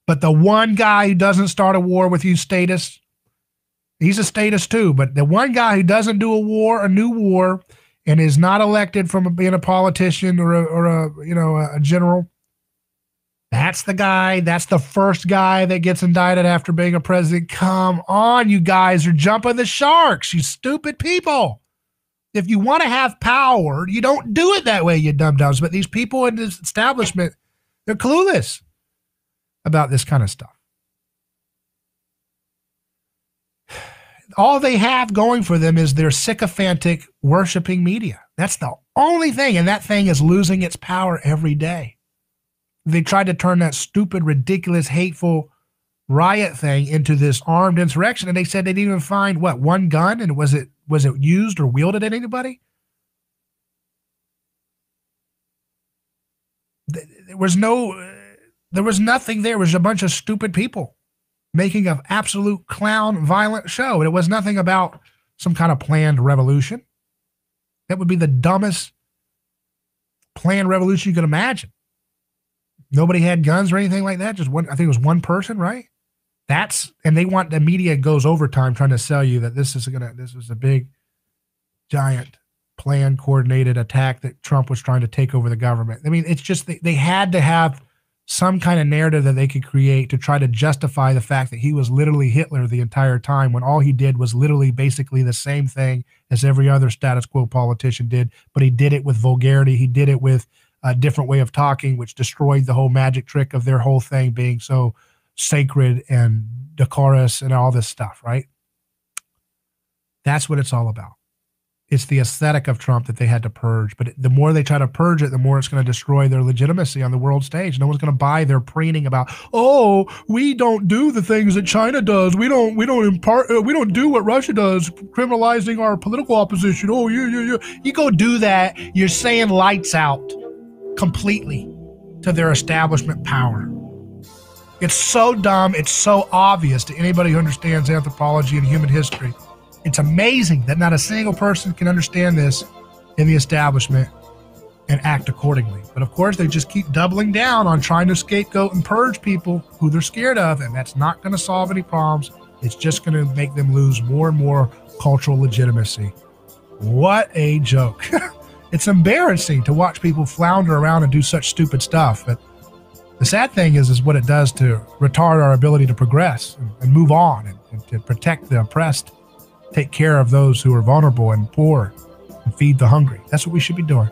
But the one guy who doesn't start a war with you, status, he's a status too, but the one guy who doesn't do a new war, and is not elected from being a politician or a general, that's the guy. That's the first guy that gets indicted after being a president. Come on, you guys are jumping the sharks, you stupid people. If you want to have power, you don't do it that way, you dum-dums. But these people in this establishment, they're clueless about this kind of stuff. All they have going for them is their sycophantic worshiping media. That's the only thing, and that thing is losing its power every day. They tried to turn that stupid, ridiculous, hateful riot thing into this armed insurrection, and they said they didn't even find, one gun, and was it used or wielded at anybody? There was nothing there. It was a bunch of stupid people making an absolute clown violent show. And it was nothing about some kind of planned revolution. That would be the dumbest planned revolution you could imagine. Nobody had guns or anything like that. Just one, I think it was one person, right? And they want, the media goes overtime trying to sell you that this is a big, giant, planned, coordinated attack that Trump was trying to take over the government. I mean, it's just, they had to have some kind of narrative that they could create to try to justify the fact that he was literally Hitler the entire time, when all he did was literally basically the same thing as every other status quo politician did, but he did it with vulgarity. He did it with a different way of talking, which destroyed the whole magic trick of their whole thing being so sacred and decorous and all this stuff, right? That's what it's all about. It's the aesthetic of Trump that they had to purge. But the more they try to purge it, the more it's going to destroy their legitimacy on the world stage. No one's going to buy their preening about, oh, we don't do the things that China does. We don't do what Russia does, criminalizing our political opposition. Oh, yeah. You go do that, you're saying lights out completely to their establishment power. It's so dumb. It's so obvious to anybody who understands anthropology and human history. It's amazing that not a single person can understand this in the establishment and act accordingly. But of course, they just keep doubling down on trying to scapegoat and purge people who they're scared of, and that's not going to solve any problems. It's just going to make them lose more and more cultural legitimacy. What a joke. It's embarrassing to watch people flounder around and do such stupid stuff. But the sad thing is what it does to retard our ability to progress and move on and to protect the oppressed, take care of those who are vulnerable and poor, and feed the hungry. That's what we should be doing.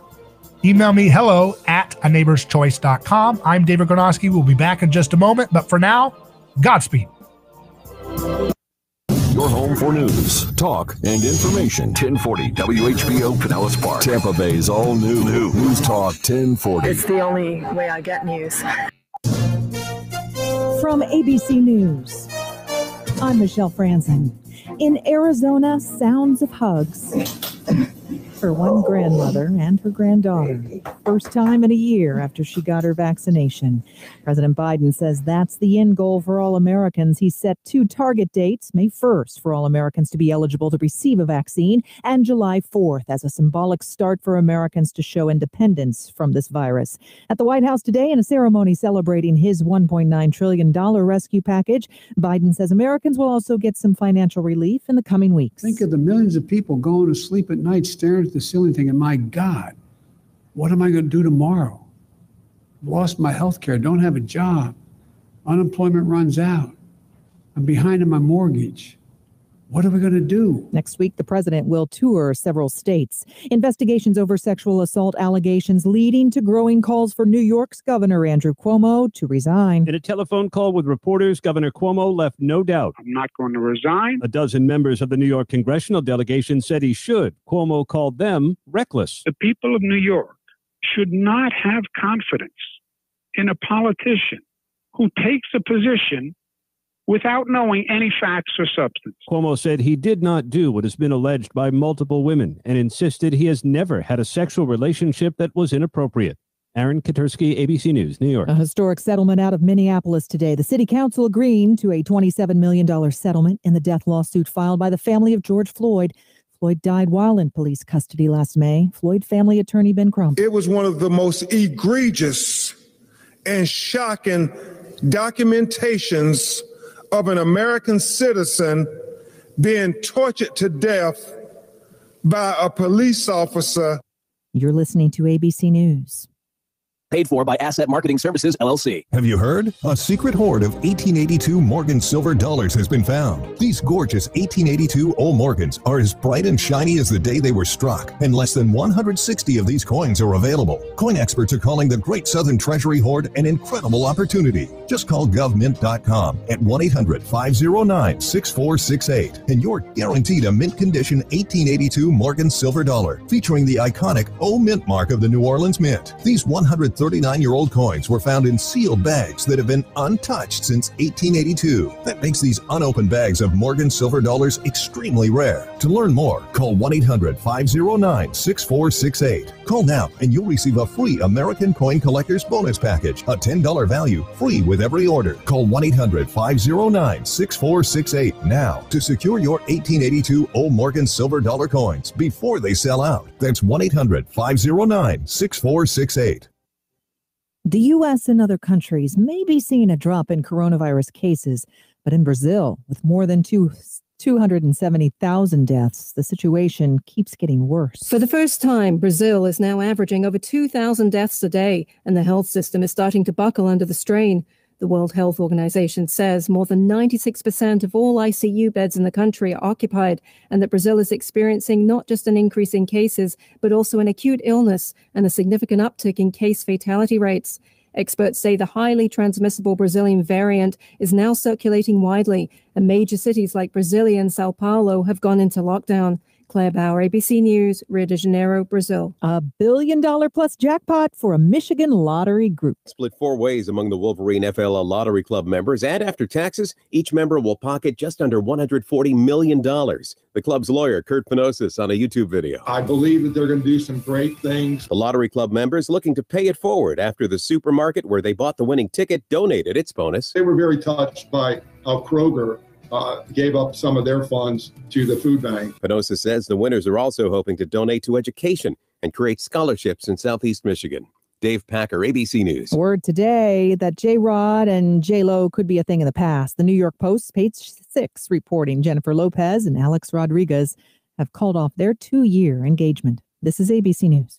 Email me, hello@aneighborschoice.com. I'm David Gornosky. We'll be back in just a moment. But for now, Godspeed. your home for news, talk, and information. 1040 WHBO Pinellas Park, Tampa Bay's all new News Talk 1040. It's the only way I get news. From ABC News, I'm Michelle Franzen. In Arizona, sounds of hugs for one grandmother and her granddaughter. First time in a year after she got her vaccination. President Biden says that's the end goal for all Americans. He set two target dates, May 1st for all Americans to be eligible to receive a vaccine, and July 4th as a symbolic start for Americans to show independence from this virus. At the White House today, in a ceremony celebrating his $1.9 trillion rescue package, Biden says Americans will also get some financial relief in the coming weeks. Think of the millions of people going to sleep at night staring at the ceiling thinking, my God, what am I going to do tomorrow? I've lost my health care, don't have a job. Unemployment runs out. I'm behind on my mortgage. What are we going to do? Next week, the president will tour several states. Investigations over sexual assault allegations leading to growing calls for New York's Governor Andrew Cuomo to resign. In a telephone call with reporters, Governor Cuomo left no doubt. I'm not going to resign. A dozen members of the New York congressional delegation said he should. Cuomo called them reckless. The people of New York should not have confidence in a politician who takes a position without knowing any facts or substance. Cuomo said he did not do what has been alleged by multiple women and insisted he has never had a sexual relationship that was inappropriate. Aaron Katursky, ABC News, New York. A historic settlement out of Minneapolis today. The city council agreeing to a $27 million settlement in the death lawsuit filed by the family of George Floyd. Floyd died while in police custody last May. Floyd family attorney Ben Crump. It was one of the most egregious and shocking documentations of an American citizen being tortured to death by a police officer. You're listening to ABC News. Paid for by Asset Marketing Services, LLC. Have you heard? A secret hoard of 1882 Morgan silver dollars has been found. These gorgeous 1882 old Morgans are as bright and shiny as the day they were struck, and less than 160 of these coins are available. Coin experts are calling the Great Southern Treasury Hoard an incredible opportunity. Just call govmint.com at 1-800-509-6468, and you're guaranteed a mint condition 1882 Morgan silver dollar, featuring the iconic O Mint mark of the New Orleans Mint. These 139-year-old coins were found in sealed bags that have been untouched since 1882. That makes these unopened bags of Morgan silver dollars extremely rare. To learn more, call 1-800-509-6468. Call now and you'll receive a free American Coin Collector's Bonus Package, a $10 value, free with every order. Call 1-800-509-6468 now to secure your 1882 old Morgan silver dollar coins before they sell out. That's 1-800-509-6468. The U.S. and other countries may be seeing a drop in coronavirus cases, but in Brazil, with more than 270,000 deaths, the situation keeps getting worse. For the first time, Brazil is now averaging over 2,000 deaths a day, and the health system is starting to buckle under the strain. The World Health Organization says more than 96% of all ICU beds in the country are occupied, and that Brazil is experiencing not just an increase in cases, but also an acute illness and a significant uptick in case fatality rates. Experts say the highly transmissible Brazilian variant is now circulating widely, and major cities like Brasilia and Sao Paulo have gone into lockdown. Claire Bauer, ABC News, Rio de Janeiro, Brazil. $1 billion plus jackpot for a Michigan lottery group. Split 4 ways among the Wolverine FLL Lottery Club members, and after taxes, each member will pocket just under $140 million. The club's lawyer, Kurt Panosis, on a YouTube video. I believe that they're going to do some great things. The Lottery Club members looking to pay it forward after the supermarket where they bought the winning ticket donated its bonus. They were very touched by how Kroger gave up some of their funds to the food bank. Panosa says the winners are also hoping to donate to education and create scholarships in Southeast Michigan. Dave Packer, ABC News. Word today that J-Rod and J-Lo could be a thing in the past. The New York Post, page 6, reporting Jennifer Lopez and Alex Rodriguez have called off their 2-year engagement. This is ABC News.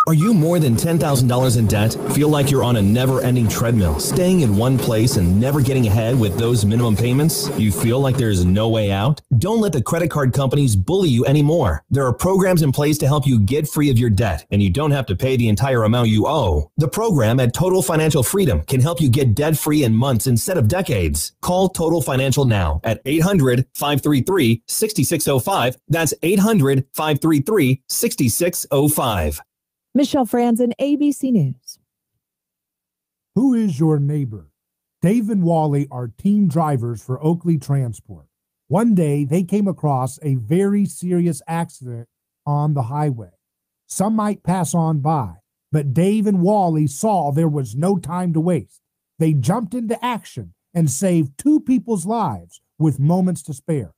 Are you more than $10,000 in debt? Feel like you're on a never-ending treadmill, staying in one place and never getting ahead with those minimum payments? You feel like there's no way out? Don't let the credit card companies bully you anymore. There are programs in place to help you get free of your debt, and you don't have to pay the entire amount you owe. The program at Total Financial Freedom can help you get debt-free in months instead of decades. Call Total Financial now at 800-533-6605. That's 800-533-6605. Michelle Franzen, ABC News. Who is your neighbor? Dave and Wally are team drivers for Oakley Transport. One day, they came across a very serious accident on the highway. Some might pass on by, but Dave and Wally saw there was no time to waste. They jumped into action and saved 2 people's lives with moments to spare.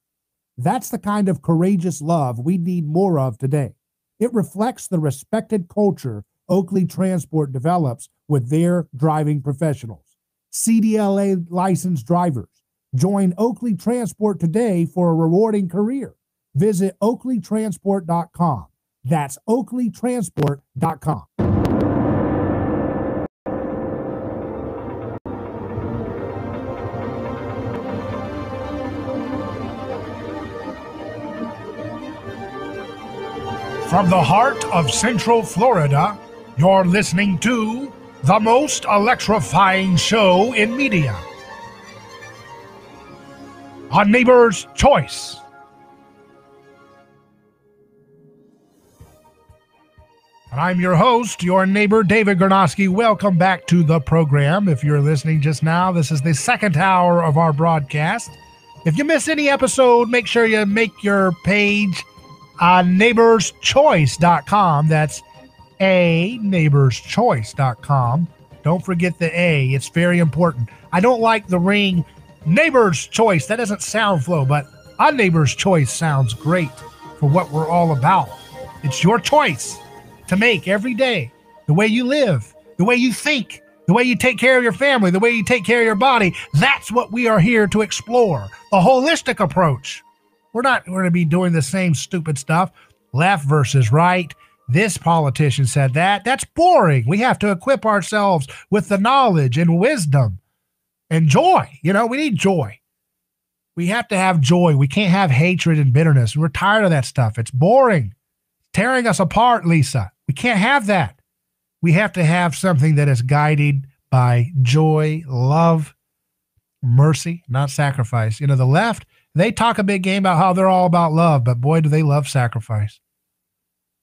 That's the kind of courageous love we need more of today. It reflects the respected culture Oakley Transport develops with their driving professionals. CDLA licensed drivers. Join Oakley Transport today for a rewarding career. Visit oakleytransport.com. That's oakleytransport.com. From the heart of Central Florida, you're listening to the most electrifying show in media. On Neighbor's Choice. And I'm your host, your neighbor, David Gornosky. Welcome back to the program. If you're listening just now, this is the second hour of our broadcast. If you miss any episode, make sure you make your page on neighborschoice.com. That's neighborschoice.com. Don't forget the A. It's very important. I don't like the ring Neighbor's Choice. That doesn't sound flow, but on Neighbor's Choice sounds great for what we're all about. It's your choice to make every day. The way you live, the way you think, the way you take care of your family, the way you take care of your body. That's what we are here to explore. A holistic approach. We're not going to be doing the same stupid stuff. Left versus right. This politician said that. That's boring. We have to equip ourselves with the knowledge and wisdom and joy. You know, we need joy. We have to have joy. We can't have hatred and bitterness. We're tired of that stuff. It's boring. Tearing us apart, Lisa. We can't have that. We have to have something that is guided by joy, love, mercy, not sacrifice. You know, the left, they talk a big game about how they're all about love, but boy, do they love sacrifice.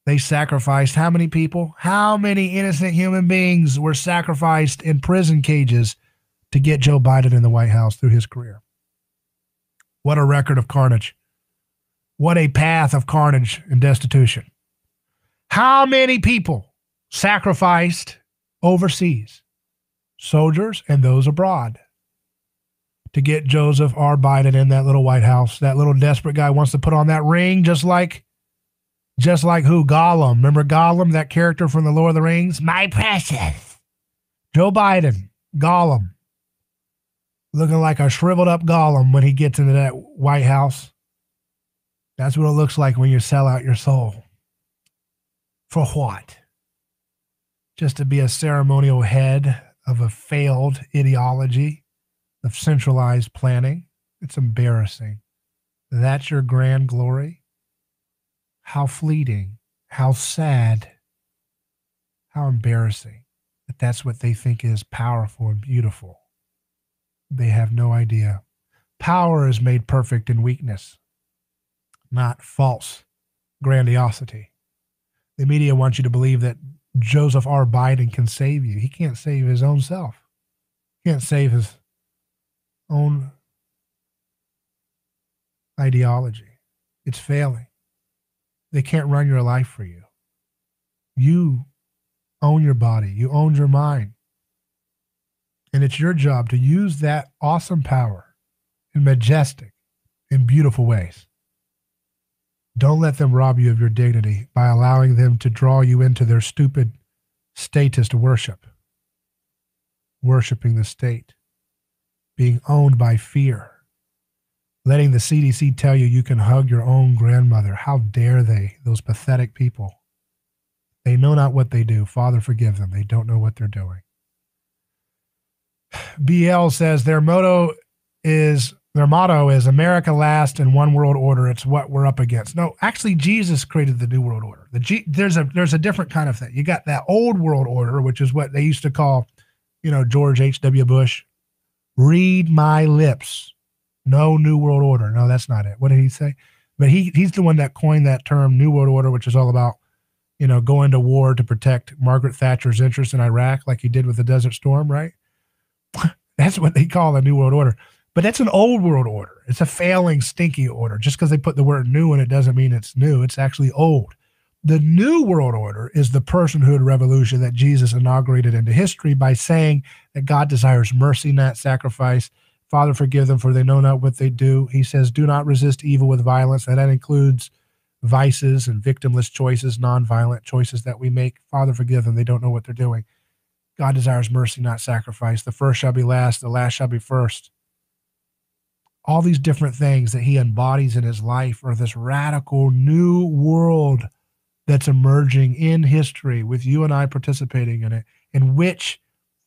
They sacrificed how many people? How many innocent human beings were sacrificed in prison cages to get Joe Biden in the White House through his career? What a record of carnage. What a path of carnage and destitution. How many people sacrificed overseas? Soldiers and those abroad. To get Joseph R. Biden in that little White House. That little desperate guy wants to put on that ring just like who? Gollum. Remember Gollum, that character from the Lord of the Rings? My precious. Joe Biden, Gollum. Looking like a shriveled up Gollum when he gets into that White House. That's what it looks like when you sell out your soul. For what? Just to be a ceremonial head of a failed ideology of centralized planning. It's embarrassing. That's your grand glory. How fleeting, how sad, how embarrassing that that's what they think is powerful and beautiful. They have no idea. Power is made perfect in weakness, not false grandiosity. The media wants you to believe that Joseph R. Biden can save you. He can't save his own self. He can't save his own ideology. It's failing. They can't run your life for you. You own your body. You own your mind. And it's your job to use that awesome power in majestic and beautiful ways. Don't let them rob you of your dignity by allowing them to draw you into their stupid statist worship. Worshiping the state. Being owned by fear. Letting the CDC tell you you can hug your own grandmother. How dare they, those pathetic people. They know not what they do. Father, forgive them. They don't know what they're doing. BL says their motto is America last and one world order. It's what we're up against. No, actually, Jesus created the new world order. There's a different kind of thing. You got that old world order, which is what they used to call, George H.W. Bush. Read my lips. No new world order. No, that's not it. What did he say? But he's the one that coined that term, new world order, which is all about, going to war to protect Margaret Thatcher's interests in Iraq, like he did with the Desert Storm, right? That's what they call a new world order. But that's an old world order. It's a failing, stinky order. Just because they put the word new in it doesn't mean it's new. It's actually old. The new world order is the personhood revolution that Jesus inaugurated into history by saying that God desires mercy, not sacrifice. Father, forgive them, for they know not what they do. He says, do not resist evil with violence. And that includes vices and victimless choices, nonviolent choices that we make. Father, forgive them. They don't know what they're doing. God desires mercy, not sacrifice. The first shall be last. The last shall be first. All these different things that he embodies in his life are this radical new world that's emerging in history with you and I participating in it, in which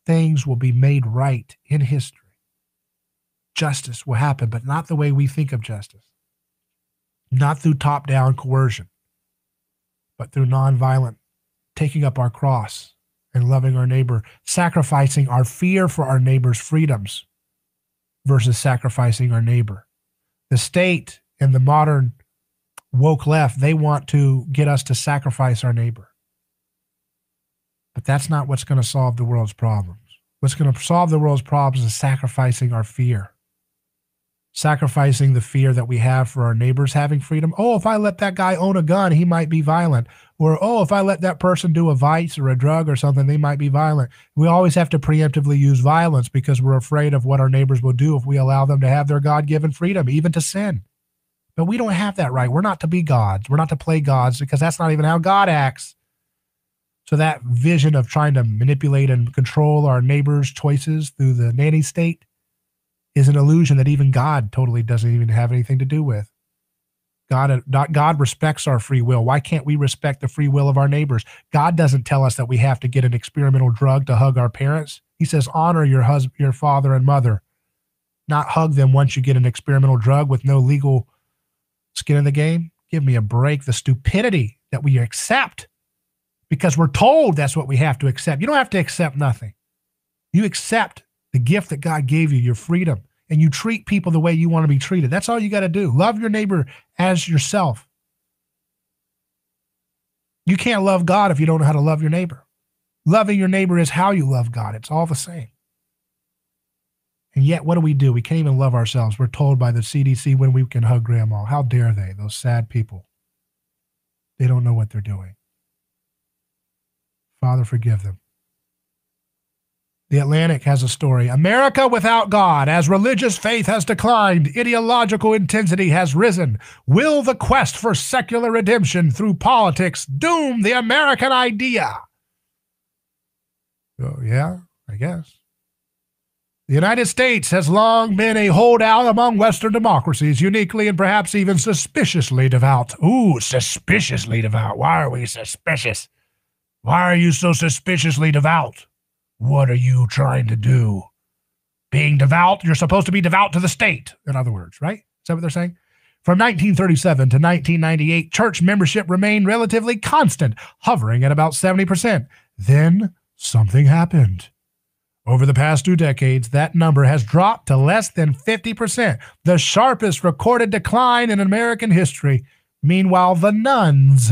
things will be made right in history. Justice will happen, but not the way we think of justice. Not through top-down coercion, but through nonviolent taking up our cross and loving our neighbor, sacrificing our fear for our neighbor's freedoms versus sacrificing our neighbor. The state and the modern woke left, they want to get us to sacrifice our neighbor. But that's not what's going to solve the world's problems. What's going to solve the world's problems is sacrificing our fear. Sacrificing the fear that we have for our neighbors having freedom. Oh, if I let that guy own a gun, he might be violent. Or, oh, if I let that person do a vice or a drug or something, they might be violent. We always have to preemptively use violence because we're afraid of what our neighbors will do if we allow them to have their God-given freedom, even to sin. But we don't have that right. We're not to be gods. We're not to play gods because that's not even how God acts. So that vision of trying to manipulate and control our neighbors' choices through the nanny state is an illusion that even God totally doesn't even have anything to do with. God respects our free will. Why can't we respect the free will of our neighbors? God doesn't tell us that we have to get an experimental drug to hug our parents. He says, honor your husband, your father and mother, not hug them once you get an experimental drug with no legal skin in the game. Give me a break. The stupidity that we accept because we're told that's what we have to accept. You don't have to accept nothing. You accept the gift that God gave you, your freedom, and you treat people the way you want to be treated. That's all you got to do. Love your neighbor as yourself. You can't love God if you don't know how to love your neighbor. Loving your neighbor is how you love God. It's all the same. And yet, what do? We can't even love ourselves. We're told by the CDC when we can hug grandma. How dare they, those sad people? They don't know what they're doing. Father, forgive them. The Atlantic has a story. America without God, as religious faith has declined, ideological intensity has risen. Will the quest for secular redemption through politics doom the American idea? Oh, yeah, I guess. The United States has long been a holdout among Western democracies, uniquely and perhaps even suspiciously devout. Ooh, suspiciously devout. Why are we suspicious? Why are you so suspiciously devout? What are you trying to do? Being devout? You're supposed to be devout to the state, in other words, right? Is that what they're saying? From 1937 to 1998, church membership remained relatively constant, hovering at about 70%. Then something happened. Over the past 2 decades, that number has dropped to less than 50%, the sharpest recorded decline in American history. Meanwhile, the nones,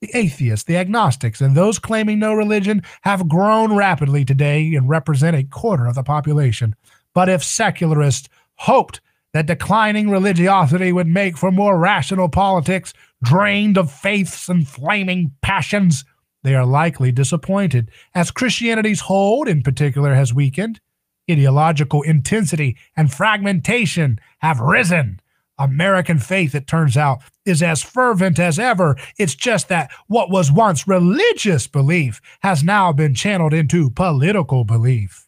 the atheists, the agnostics, and those claiming no religion have grown rapidly today and represent a quarter of the population. But if secularists hoped that declining religiosity would make for more rational politics, drained of faiths and flaming passions, they are likely disappointed. As Christianity's hold, in particular, has weakened, ideological intensity and fragmentation have risen. American faith, it turns out, is as fervent as ever. It's just that what was once religious belief has now been channeled into political belief.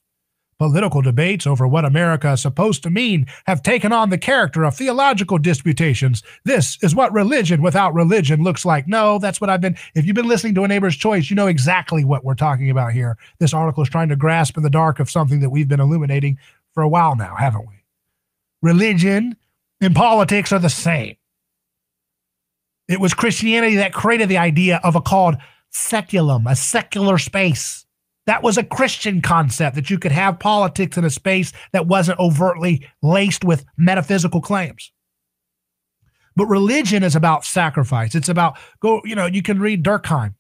Political debates over what America is supposed to mean have taken on the character of theological disputations. This is what religion without religion looks like. No, that's what if you've been listening to A Neighbor's Choice, you know exactly what we're talking about here. This article is trying to grasp in the dark of something that we've been illuminating for a while now, haven't we? Religion and politics are the same. It was Christianity that created the idea of a called seculum, a secular space. That was a Christian concept, that you could have politics in a space that wasn't overtly laced with metaphysical claims. But religion is about sacrifice. It's about, you can read Durkheim.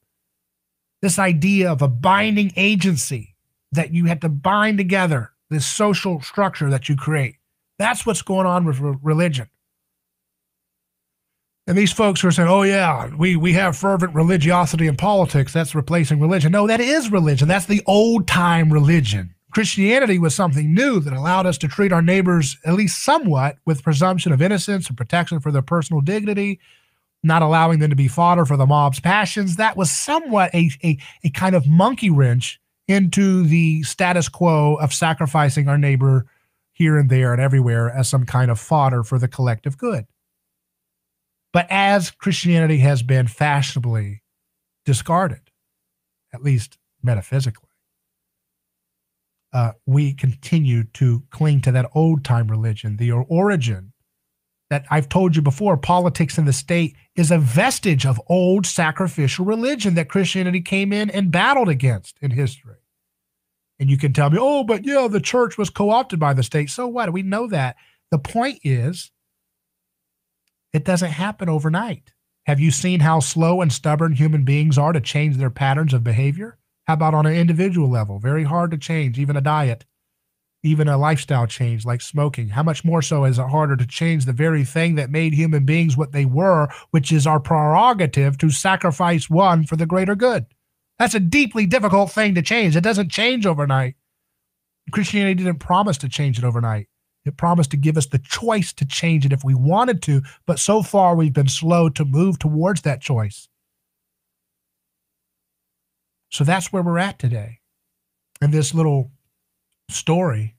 This idea of a binding agency that you have to bind together, this social structure that you create. That's what's going on with religion. And these folks are saying, oh yeah, we have fervent religiosity in politics. That's replacing religion. No, that is religion. That's the old time religion. Christianity was something new that allowed us to treat our neighbors, at least somewhat, with presumption of innocence and protection for their personal dignity, not allowing them to be fodder for the mob's passions. That was somewhat a kind of monkey wrench into the status quo of sacrificing our neighbor here and there and everywhere as some kind of fodder for the collective good. But as Christianity has been fashionably discarded, at least metaphysically, we continue to cling to that old-time religion, the origin that I've told you before. Politics in the state is a vestige of old sacrificial religion that Christianity came in and battled against in history. And you can tell me, oh, but yeah, the church was co-opted by the state. So what? We know that. The point is, it doesn't happen overnight. Have you seen how slow and stubborn human beings are to change their patterns of behavior? How about on an individual level? Very hard to change, even a diet, even a lifestyle change like smoking. How much more so is it harder to change the very thing that made human beings what they were, which is our prerogative to sacrifice one for the greater good? That's a deeply difficult thing to change. It doesn't change overnight. Christianity didn't promise to change it overnight. It promised to give us the choice to change it if we wanted to, but so far we've been slow to move towards that choice. So that's where we're at today. And this little story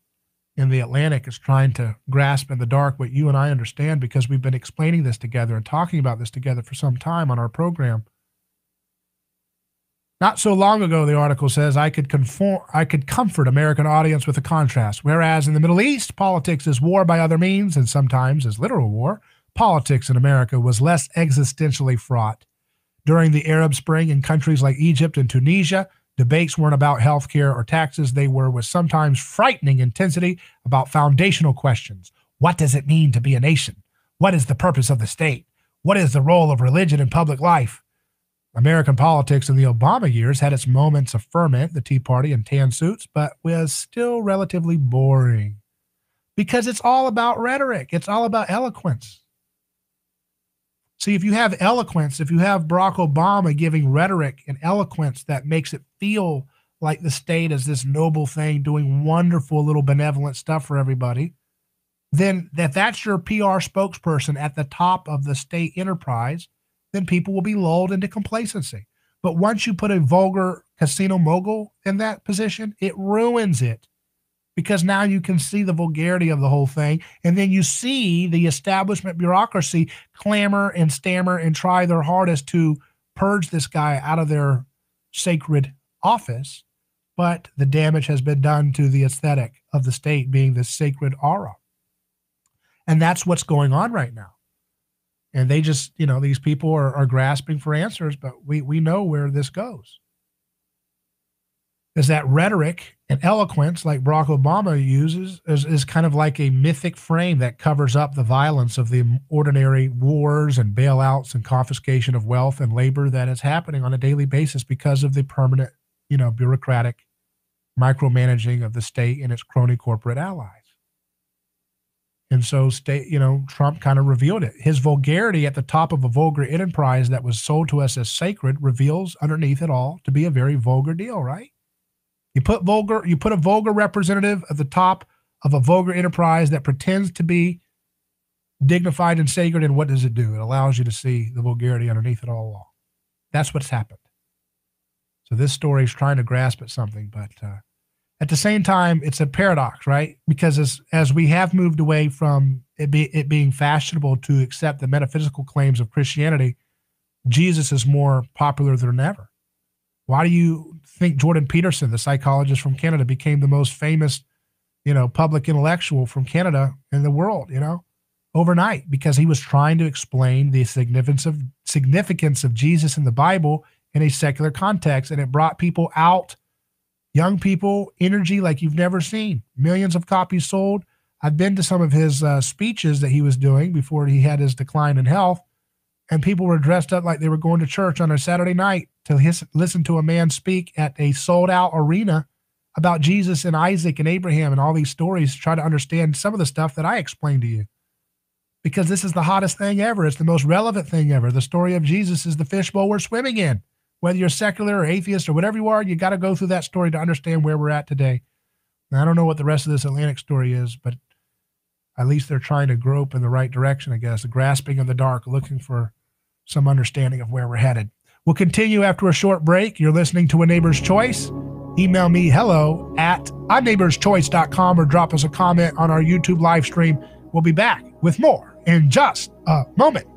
in the Atlantic is trying to grasp in the dark what you and I understand, because we've been explaining this together and talking about this together for some time on our program. Not so long ago, the article says, I could comfort American audience with a contrast. Whereas in the Middle East, politics is war by other means, and sometimes is literal war. Politics in America was less existentially fraught. During the Arab Spring in countries like Egypt and Tunisia, debates weren't about healthcare or taxes. They were with sometimes frightening intensity about foundational questions. What does it mean to be a nation? What is the purpose of the state? What is the role of religion in public life? American politics in the Obama years had its moments of ferment, the Tea Party and tan suits, but was still relatively boring because it's all about rhetoric. It's all about eloquence. See, if you have eloquence, if you have Barack Obama giving rhetoric and eloquence that makes it feel like the state is this noble thing doing wonderful little benevolent stuff for everybody, then that's your PR spokesperson at the top of the state enterprise, then people will be lulled into complacency. But once you put a vulgar casino mogul in that position, it ruins it, because now you can see the vulgarity of the whole thing. And then you see the establishment bureaucracy clamor and stammer and try their hardest to purge this guy out of their sacred office. But the damage has been done to the aesthetic of the state being this sacred aura. And that's what's going on right now. And they just, these people are grasping for answers, but we know where this goes. Is that rhetoric and eloquence, like Barack Obama uses, is kind of like a mythic frame that covers up the violence of the ordinary wars and bailouts and confiscation of wealth and labor that is happening on a daily basis because of the permanent, bureaucratic micromanaging of the state and its crony corporate allies. And so Trump kind of revealed it. His vulgarity at the top of a vulgar enterprise that was sold to us as sacred reveals underneath it all to be a very vulgar deal, right? You put a vulgar representative at the top of a vulgar enterprise that pretends to be dignified and sacred, and what does it do? It allows you to see the vulgarity underneath it all. That's what's happened. So this story is trying to grasp at something, but At the same time, it's a paradox, right? Because as we have moved away from it being fashionable to accept the metaphysical claims of Christianity, Jesus is more popular than ever. Why do you think Jordan Peterson, the psychologist from Canada, became the most famous, public intellectual from Canada in the world, overnight? Because he was trying to explain the significance of Jesus in the Bible in a secular context, and it brought people out, young people, energy like you've never seen. Millions of copies sold. I've been to some of his speeches that he was doing before he had his decline in health, and people were dressed up like they were going to church on a Saturday night to listen to a man speak at a sold-out arena about Jesus and Isaac and Abraham and all these stories, try to understand some of the stuff that I explained to you. Because this is the hottest thing ever. It's the most relevant thing ever. The story of Jesus is the fishbowl we're swimming in. Whether you're secular or atheist or whatever you are, you got to go through that story to understand where we're at today. Now, I don't know what the rest of this Atlantic story is, but at least they're trying to grope in the right direction, I guess, grasping in the dark, looking for some understanding of where we're headed. We'll continue after a short break. You're listening to A Neighbor's Choice. Email me hello@aneighborschoice.com or drop us a comment on our YouTube live stream. We'll be back with more in just a moment.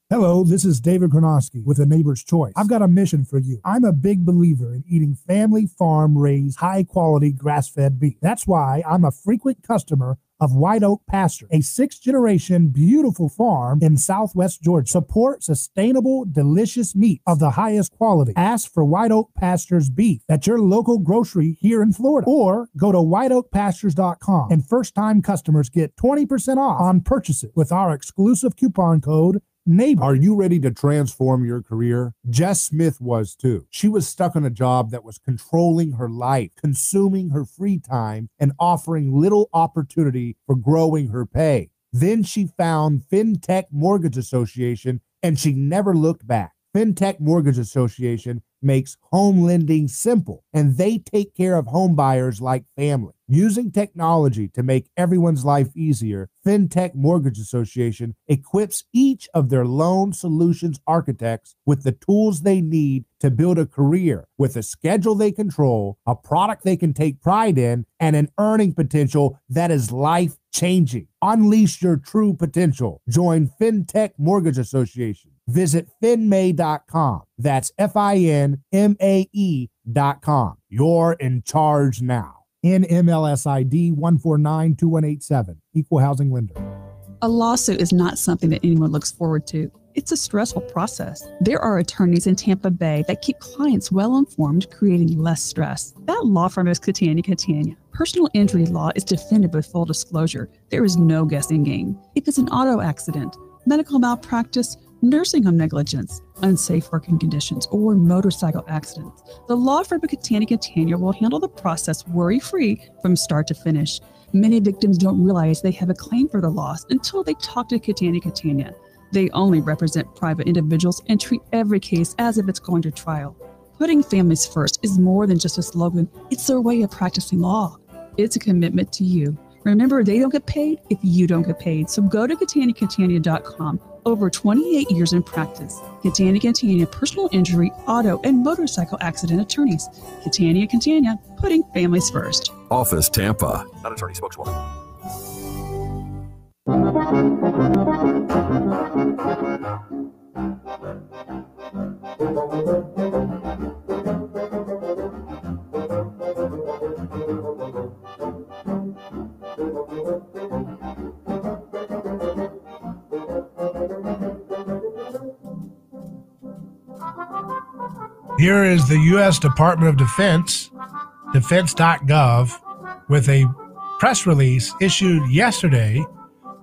Hello, this is David Gronowski with A Neighbor's Choice. I've got a mission for you. I'm a big believer in eating family farm-raised, high-quality, grass-fed beef. That's why I'm a frequent customer of White Oak Pasture, a 6th-generation beautiful farm in Southwest Georgia. Support sustainable, delicious meat of the highest quality. Ask for White Oak Pasture's beef at your local grocery here in Florida, or go to whiteoakpastures.com, and first-time customers get 20% off on purchases with our exclusive coupon code NEIGHBOR. Are you ready to transform your career? Jess Smith was too. She was stuck in a job that was controlling her life, consuming her free time, and offering little opportunity for growing her pay. Then she found FinTech Mortgage Association, and she never looked back. FinTech Mortgage Association makes home lending simple, and they take care of home buyers like family. Using technology to make everyone's life easier, FinTech Mortgage Association equips each of their loan solutions architects with the tools they need to build a career with a schedule they control, a product they can take pride in, and an earning potential that is life-changing. Unleash your true potential. Join FinTech Mortgage Association. Visit finmay.com. That's FINMAE.com. You're in charge now. NMLS ID 1492187. Equal housing lender. A lawsuit is not something that anyone looks forward to. It's a stressful process. There are attorneys in Tampa Bay that keep clients well informed, creating less stress. That law firm is Catania. Personal injury law is defended with full disclosure. There is no guessing game. If it's an auto accident, medical malpractice, nursing home negligence, unsafe working conditions, or motorcycle accidents, the law firm of Catania will handle the process worry-free from start to finish. Many victims don't realize they have a claim for the loss until they talk to Catania. They only represent private individuals and treat every case as if it's going to trial. Putting families first is more than just a slogan. It's their way of practicing law. It's a commitment to you. Remember, they don't get paid if you don't get paid. So go to Catania.com. Over 28 years in practice. Catania, personal injury, auto, and motorcycle accident attorneys. Catania, putting families first. Office Tampa. Not attorney spokeswoman. Here is the U.S. Department of Defense, defense.gov, with a press release issued yesterday.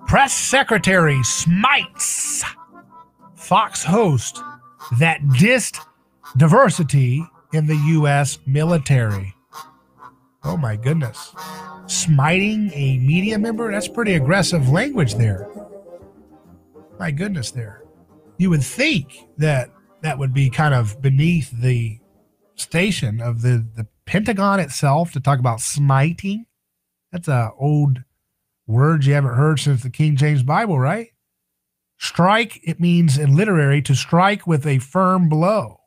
Press Secretary smites Fox host that dissed diversity in the U.S. military. Oh my goodness. Smiting a media member? That's pretty aggressive language there. My goodness there. You would think that would be kind of beneath the station of the Pentagon itself to talk about smiting. That's an old word you haven't heard since the King James Bible, right? Strike, it means in literary to strike with a firm blow.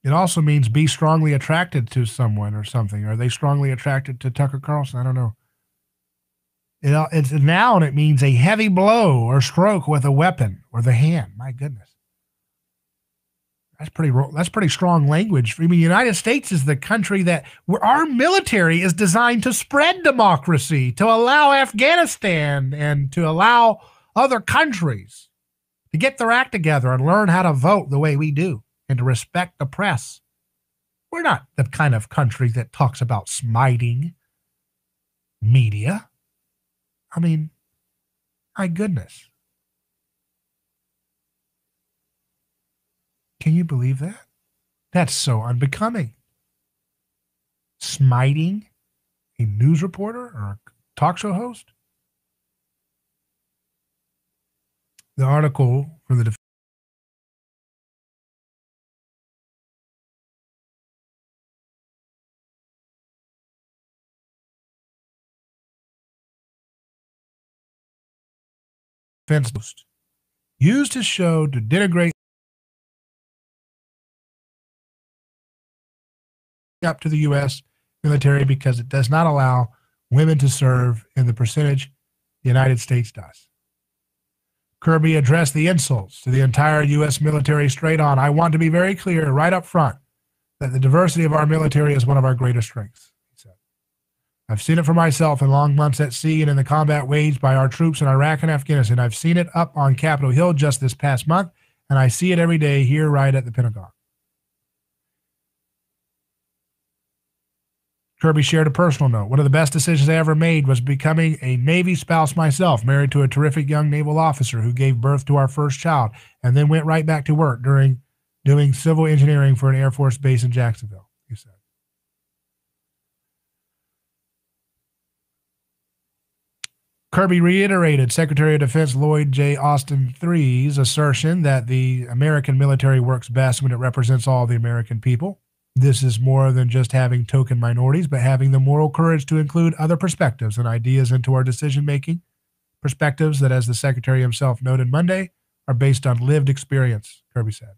It also means be strongly attracted to someone or something. Are they strongly attracted to Tucker Carlson? I don't know. It's a noun. It means a heavy blow or stroke with a weapon or the hand. My goodness. That's pretty strong language. I mean, the United States is the country where our military is designed to spread democracy, to allow Afghanistan and to allow other countries to get their act together and learn how to vote the way we do and to respect the press. We're not the kind of country that talks about smiting media. I mean, my goodness. Can you believe that? That's so unbecoming. Smiting a news reporter or a talk show host? The article from the Defense Post used his show to denigrate up to the U.S. military because it does not allow women to serve in the percentage the United States does. Kirby addressed the insults to the entire U.S. military straight on. I want to be very clear right up front that the diversity of our military is one of our greatest strengths, he said. I've seen it for myself in long months at sea and in the combat waged by our troops in Iraq and Afghanistan. I've seen it up on Capitol Hill just this past month, and I see it every day here right at the Pentagon. Kirby shared a personal note. One of the best decisions I ever made was becoming a Navy spouse myself, married to a terrific young naval officer who gave birth to our first child and then went right back to work doing civil engineering for an Air Force base in Jacksonville, he said. Kirby reiterated Secretary of Defense Lloyd J. Austin III's assertion that the American military works best when it represents all the American people. This is more than just having token minorities, but having the moral courage to include other perspectives and ideas into our decision-making, perspectives that, as the Secretary himself noted Monday, are based on lived experience, Kirby said.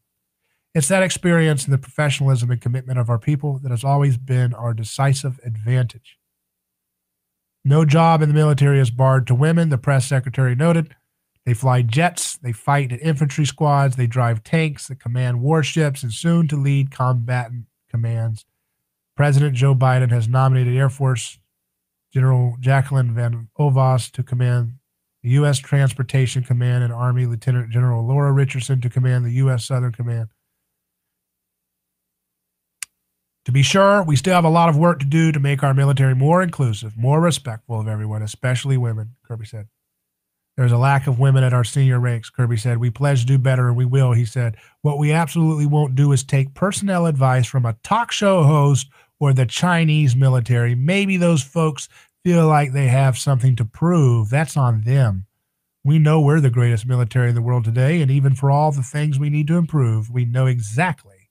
It's that experience and the professionalism and commitment of our people that has always been our decisive advantage. No job in the military is barred to women, the press secretary noted. They fly jets, they fight in infantry squads, they drive tanks, they command warships, and soon to lead combatant commands. President Joe Biden has nominated Air Force General Jacqueline Van Ovos to command the U.S. Transportation Command and Army Lieutenant General Laura Richardson to command the U.S. Southern Command. To be sure, we still have a lot of work to do to make our military more inclusive, more respectful of everyone, especially women, Kirby said. There's a lack of women at our senior ranks, Kirby said. We pledge to do better, and we will, he said. What we absolutely won't do is take personnel advice from a talk show host or the Chinese military. Maybe those folks feel like they have something to prove. That's on them. We know we're the greatest military in the world today, and even for all the things we need to improve, we know exactly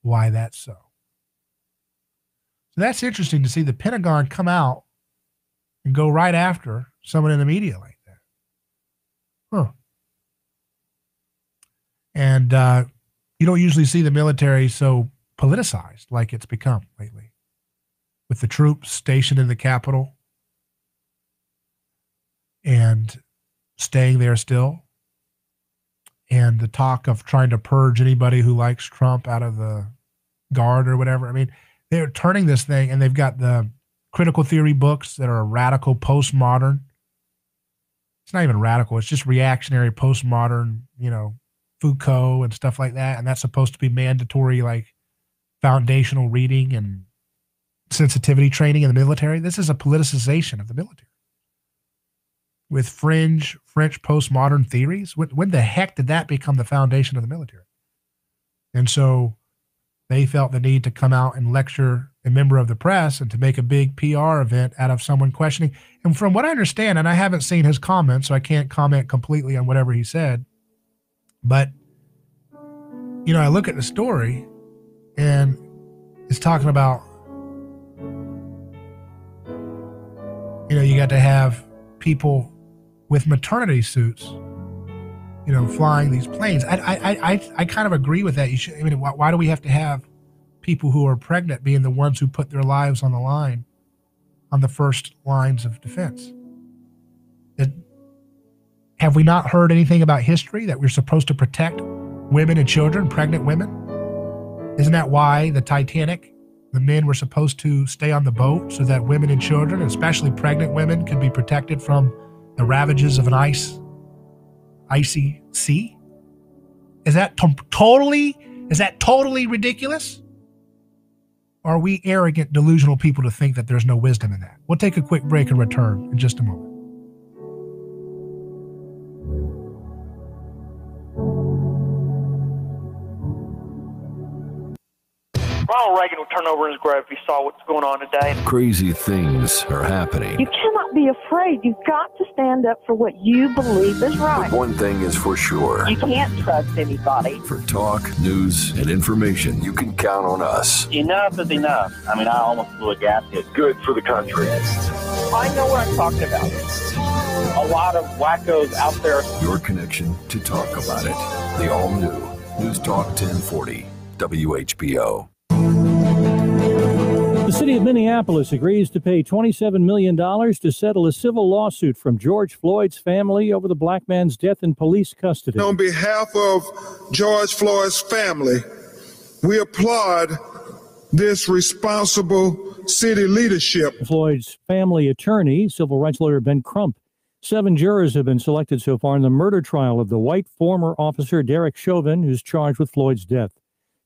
why that's so. So that's interesting to see the Pentagon come out and go right after someone in the media like that. Huh. And you don't usually see the military so politicized like it's become lately, with the troops stationed in the Capitol and staying there still, and the talk of trying to purge anybody who likes Trump out of the Guard or whatever. I mean, they're turning this thing, and they've got the critical theory books that are radical postmodern. It's not even radical. It's just reactionary, postmodern, Foucault and stuff like that. And that's supposed to be mandatory, like foundational reading and sensitivity training in the military. This is a politicization of the military with fringe French postmodern theories. When the heck did that become the foundation of the military? And so they felt the need to come out and lecture a member of the press and to make a big PR event out of someone questioning. And from what I understand, and I haven't seen his comments, so I can't comment completely on whatever he said, but, I look at the story and it's talking about, you got to have people with maternity suits, flying these planes. I kind of agree with that. Why do we have to have people who are pregnant being the ones who put their lives on the line, on the first lines of defense? Have we not heard anything about history that we're supposed to protect women and children, pregnant women? Isn't that why the Titanic, the men were supposed to stay on the boat so that women and children, especially pregnant women, could be protected from the ravages of an icy sea? Is that totally ridiculous? Or are we arrogant, delusional people to think that there's no wisdom in that? We'll take a quick break and return in just a moment. Ronald Reagan would turn over in his grave if he saw what's going on today. Crazy things are happening. You cannot be afraid. You've got to stand up for what you believe is right. But one thing is for sure. You can't trust anybody. For talk, news, and information, you can count on us. Enough is enough. I almost blew a gasket. Good for the country. I know what I'm talking about. A lot of wackos out there. Your connection to talk about it. The all-new News Talk 1040, WHBO. The city of Minneapolis agrees to pay $27 million to settle a civil lawsuit from George Floyd's family over the black man's death in police custody. On behalf of George Floyd's family, we applaud this responsible city leadership. Floyd's family attorney, civil rights lawyer Ben Crump. 7 jurors have been selected so far in the murder trial of the white former officer Derek Chauvin, who's charged with Floyd's death.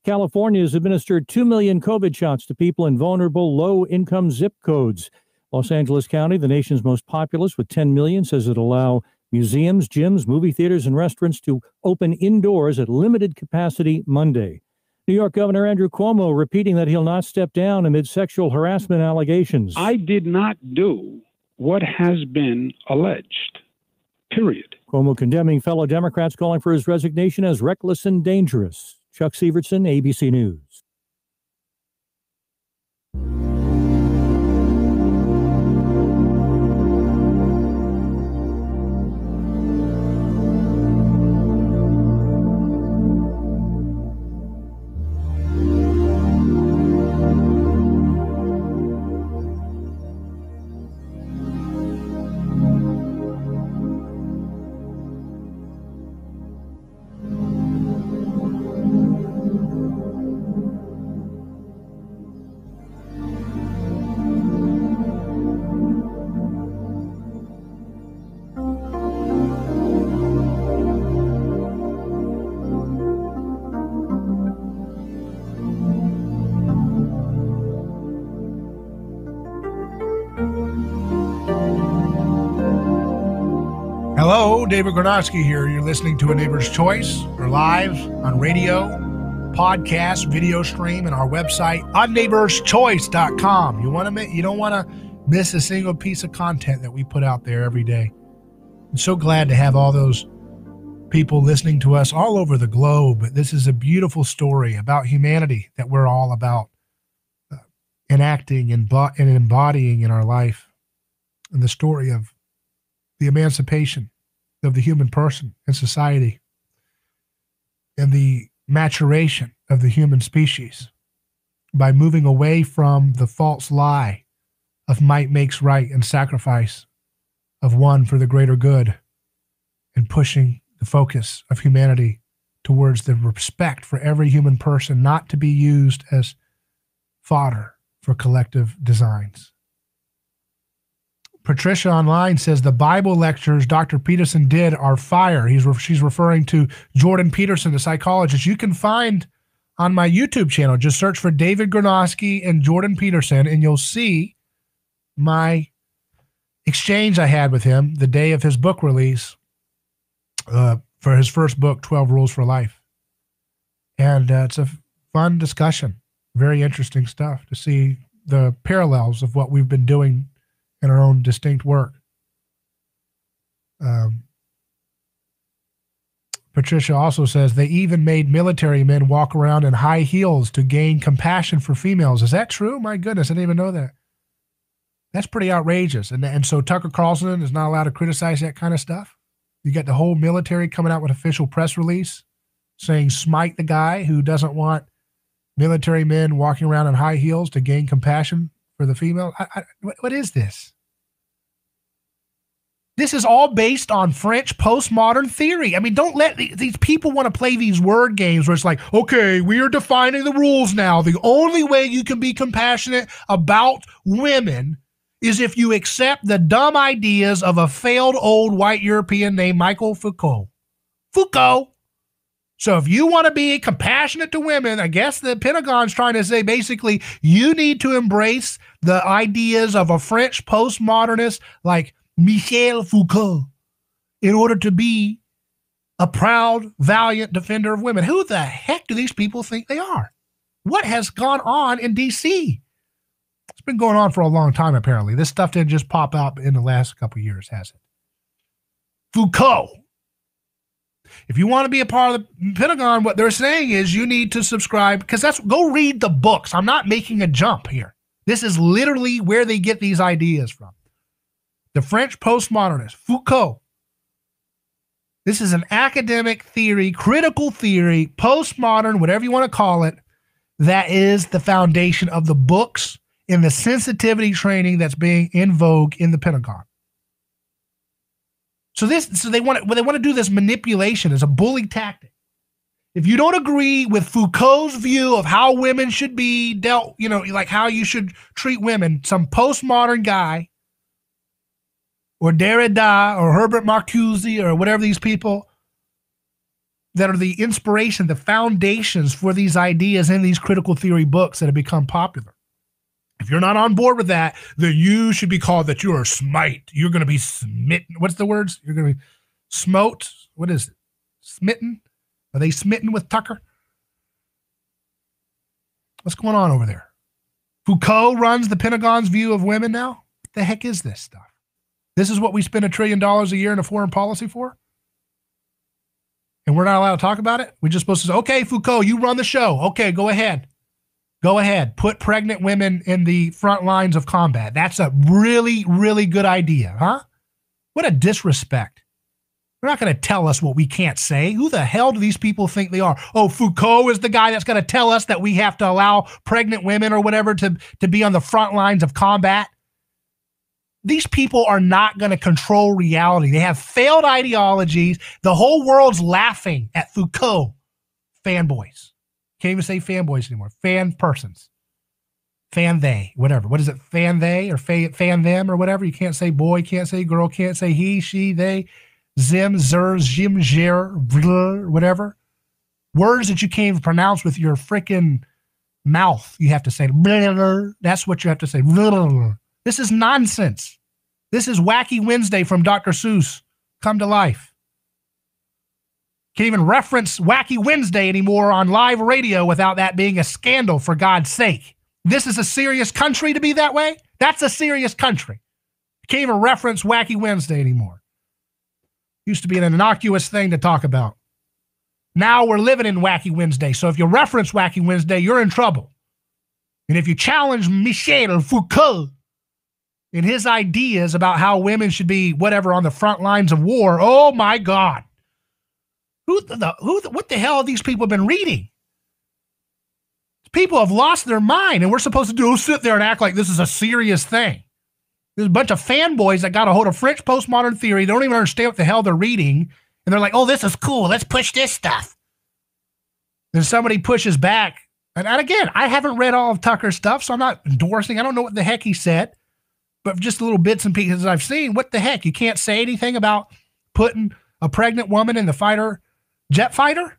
California has administered 2 million COVID shots to people in vulnerable, low-income zip codes. Los Angeles County, the nation's most populous with 10 million, says it'll allow museums, gyms, movie theaters, and restaurants to open indoors at limited capacity Monday. New York Governor Andrew Cuomo repeating that he'll not step down amid sexual harassment allegations. I did not do what has been alleged, period. Cuomo condemning fellow Democrats calling for his resignation as reckless and dangerous. Chuck Sievertson, ABC News. Hello, David Gronowski here. You're listening to A Neighbor's Choice. We're live on radio, podcast, video stream, and our website, anneighborschoice.com. You don't want to miss a single piece of content that we put out there every day. I'm so glad to have all those people listening to us all over the globe. This is a beautiful story about humanity that we're all about enacting and embodying in our life. And the story of the emancipation of the human person in society and the maturation of the human species by moving away from the false lie of might makes right and sacrifice of one for the greater good, and pushing the focus of humanity towards the respect for every human person, not to be used as fodder for collective designs. Patricia online says the Bible lectures Dr. Peterson did are fire. She's referring to Jordan Peterson, the psychologist. You can find on my YouTube channel, just search for David Gronowski and Jordan Peterson, and you'll see my exchange I had with him the day of his book release for his first book, 12 Rules for Life. And it's a fun discussion, very interesting stuff to see the parallels of what we've been doing in our own distinct work. Patricia also says they even made military men walk around in high heels to gain compassion for females. Is that true? My goodness, I didn't even know that. That's pretty outrageous. And so Tucker Carlson is not allowed to criticize that kind of stuff? You got the whole military coming out with official press release saying smite the guy who doesn't want military men walking around in high heels to gain compassion for the female. What is this? This is all based on French postmodern theory. I mean, don't let these people want to play these word games where it's like, okay, we are defining the rules now. The only way you can be compassionate about women is if you accept the dumb ideas of a failed old white European named Michael Foucault. Foucault. So if you want to be compassionate to women, I guess the Pentagon's trying to say basically you need to embrace the ideas of a French postmodernist like Michel Foucault in order to be a proud, valiant defender of women. Who the heck do these people think they are? What has gone on in D.C.? It's been going on for a long time, apparently. This stuff didn't just pop up in the last couple of years, has it? Foucault. If you want to be a part of the Pentagon, what they're saying is you need to subscribe, because go read the books. I'm not making a jump here. This is literally where they get these ideas from. The French postmodernist, Foucault. This is an academic theory, critical theory, postmodern, whatever you want to call it, that is the foundation of the books in the sensitivity training that's being in vogue in the Pentagon. So they want to do this manipulation as a bully tactic. If you don't agree with Foucault's view of how women should be dealt, like how you should treat women, some postmodern guy or Derrida or Herbert Marcuse or whatever these people that are the inspiration, the foundations for these ideas in these critical theory books that have become popular. If you're not on board with that, then you should be called that you are smite. You're going to be smitten. What's the words? You're going to be smote. What is it? Smitten? Are they smitten with Tucker? What's going on over there? Foucault runs the Pentagon's view of women now? What the heck is this stuff? This is what we spend $1 trillion a year in a foreign policy for? And we're not allowed to talk about it? We're just supposed to say, okay, Foucault, you run the show. Okay, go ahead. Go ahead. Put pregnant women in the front lines of combat. That's a really, really good idea, huh? What a disrespect. They're not going to tell us what we can't say. Who the hell do these people think they are? Oh, Foucault is the guy that's going to tell us that we have to allow pregnant women or whatever to be on the front lines of combat. These people are not going to control reality. They have failed ideologies. The whole world's laughing at Foucault fanboys. Can't even say fanboys anymore. Fan persons. Fan they, whatever. What is it? Fan they or fan them or whatever? You can't say boy, can't say girl, can't say he, she, they, zim, zer, zim, zer, whatever. Words that you can't even pronounce with your freaking mouth. You have to say, that's what you have to say. This is nonsense. This is Wacky Wednesday from Dr. Seuss come to life. Can't even reference Wacky Wednesday anymore on live radio without that being a scandal, for God's sake. This is a serious country to be that way? That's a serious country. Can't even reference Wacky Wednesday anymore. Used to be an innocuous thing to talk about. Now we're living in Wacky Wednesday, so if you reference Wacky Wednesday, you're in trouble. And if you challenge Michel Foucault in his ideas about how women should be whatever on the front lines of war, oh my God. What the hell have these people been reading? People have lost their mind, and we're supposed to sit there and act like this is a serious thing. There's a bunch of fanboys that got a hold of French postmodern theory. They don't even understand what the hell they're reading, and they're like, oh, this is cool. Let's push this stuff. Then somebody pushes back. And again, I haven't read all of Tucker's stuff, so I'm not endorsing. I don't know what the heck he said, but just little bits and pieces I've seen. What the heck? You can't say anything about putting a pregnant woman in the jet fighter?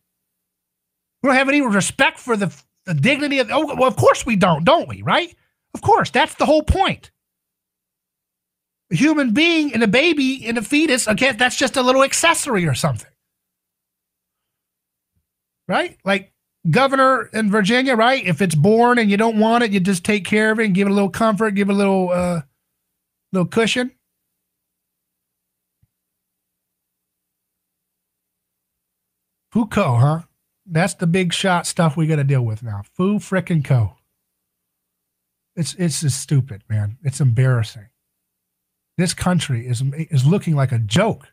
We don't have any respect for the dignity of, oh, well, of course we don't we, right? Of course, that's the whole point. A human being and a baby and a fetus, again, that's just a little accessory or something. Right? Like governor in Virginia, right? If it's born and you don't want it, you just take care of it and give it a little comfort, give it a little cushion. Foucault, huh? That's the big shot stuff we got to deal with now. Foo frickin' co. It's just stupid, man. It's embarrassing. This country is looking like a joke.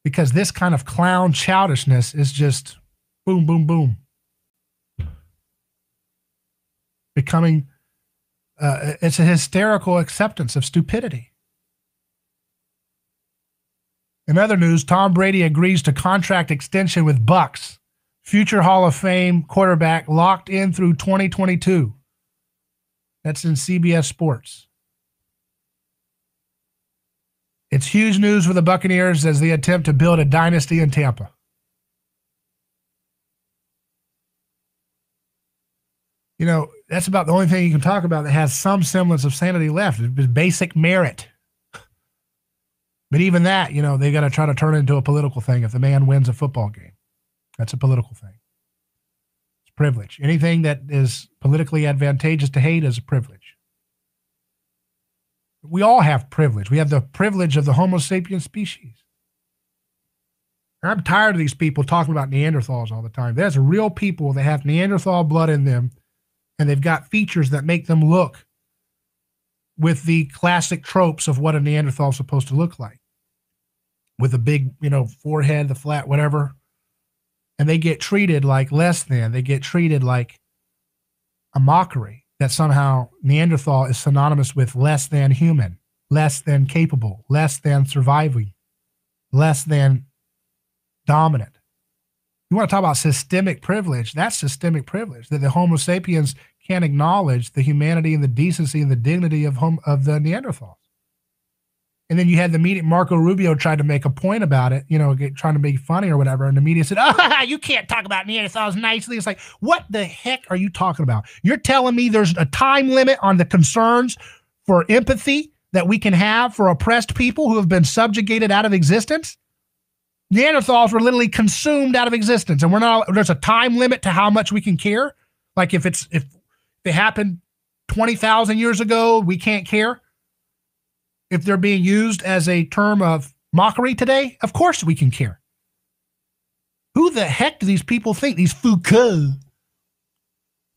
because this kind of clown childishness is just boom, boom, boom. Becoming, it's a hysterical acceptance of stupidity. In other news, Tom Brady agrees to contract extension with Bucs. Future Hall of Fame quarterback locked in through 2022. That's in CBS Sports. It's huge news for the Buccaneers as they attempt to build a dynasty in Tampa. You know, that's about the only thing you can talk about that has some semblance of sanity left. It's basic merit. But even that, you know, they got to try to turn it into a political thing if the man wins a football game. That's a political thing. It's privilege. Anything that is politically advantageous to hate is a privilege. We all have privilege. We have the privilege of the Homo sapien species. And I'm tired of these people talking about Neanderthals all the time. There's real people that have Neanderthal blood in them, and they've got features that make them look with the classic tropes of what a Neanderthal is supposed to look like. With a big, you know, forehead, the flat, whatever. And they get treated like less than. They get treated like a mockery, that somehow Neanderthal is synonymous with less than human, less than capable, less than surviving, less than dominant. You want to talk about systemic privilege? That's systemic privilege, that the Homo sapiens can't acknowledge the humanity and the decency and the dignity of the Neanderthals. And then you had the media, Marco Rubio tried to make a point about it, you know, trying to make funny or whatever. And the media said, oh, you can't talk about Neanderthals nicely. It's like, what the heck are you talking about? You're telling me there's a time limit on the concerns for empathy that we can have for oppressed people who have been subjugated out of existence? Neanderthals were literally consumed out of existence. And there's a time limit to how much we can care. Like if it happened 20,000 years ago, we can't care. If they're being used as a term of mockery today, of course we can care. Who the heck do these people think? These Foucault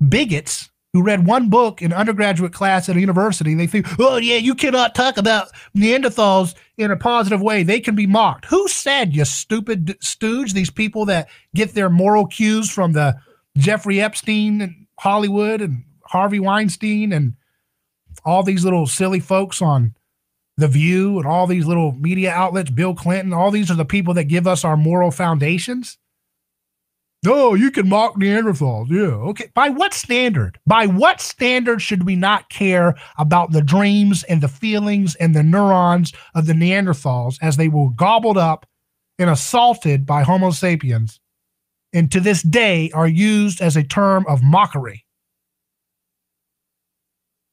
bigots who read one book in undergraduate class at a university, they think, oh yeah, you cannot talk about Neanderthals in a positive way. They can be mocked. Who said, you stupid stooge? These people that get their moral cues from the Jeffrey Epstein and Hollywood and Harvey Weinstein and all these little silly folks on The View and all these little media outlets, Bill Clinton, all these are the people that give us our moral foundations. Oh, you can mock Neanderthals. Yeah, okay. By what standard? By what standard should we not care about the dreams and the feelings and the neurons of the Neanderthals as they were gobbled up and assaulted by Homo sapiens, and to this day are used as a term of mockery?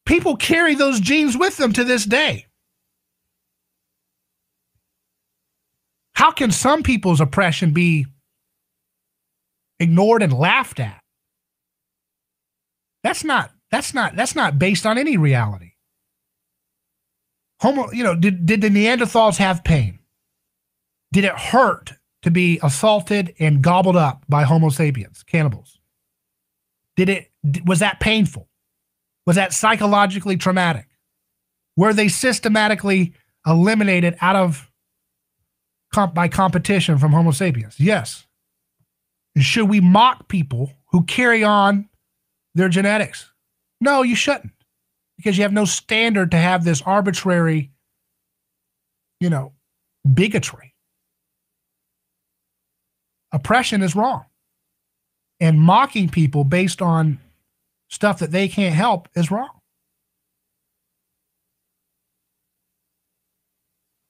People carry those genes with them to this day. How can some people's oppression be ignored and laughed at? That's not based on any reality. Did the Neanderthals have pain? Did it hurt to be assaulted and gobbled up by Homo sapiens, cannibals? Was that painful? Was that psychologically traumatic? Were they systematically eliminated by competition from Homo sapiens? Yes. Should we mock people who carry on their genetics? No, you shouldn't, because you have no standard to have this arbitrary, bigotry. Oppression is wrong. And mocking people based on stuff that they can't help is wrong.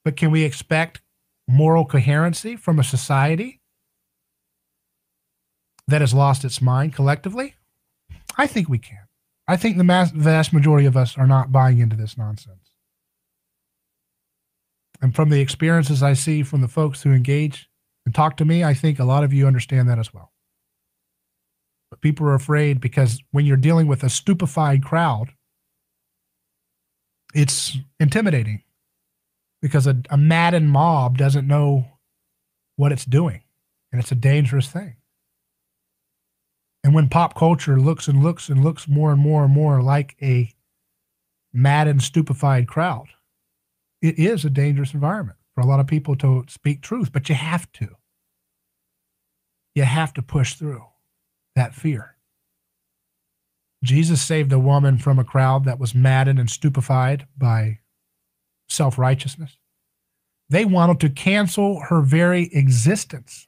But can we expect moral coherency from a society that has lost its mind collectively? I think we can. I think the vast majority of us are not buying into this nonsense. And from the experiences I see from the folks who engage and talk to me, I think a lot of you understand that as well. But people are afraid because when you're dealing with a stupefied crowd, it's intimidating. Because a maddened mob doesn't know what it's doing. And it's a dangerous thing. And when pop culture looks and looks and looks more and more and more like a maddened, stupefied crowd, it is a dangerous environment. for a lot of people to speak truth, but you have to. You have to push through that fear. Jesus saved a woman from a crowd that was maddened and stupefied by self-righteousness. They wanted to cancel her very existence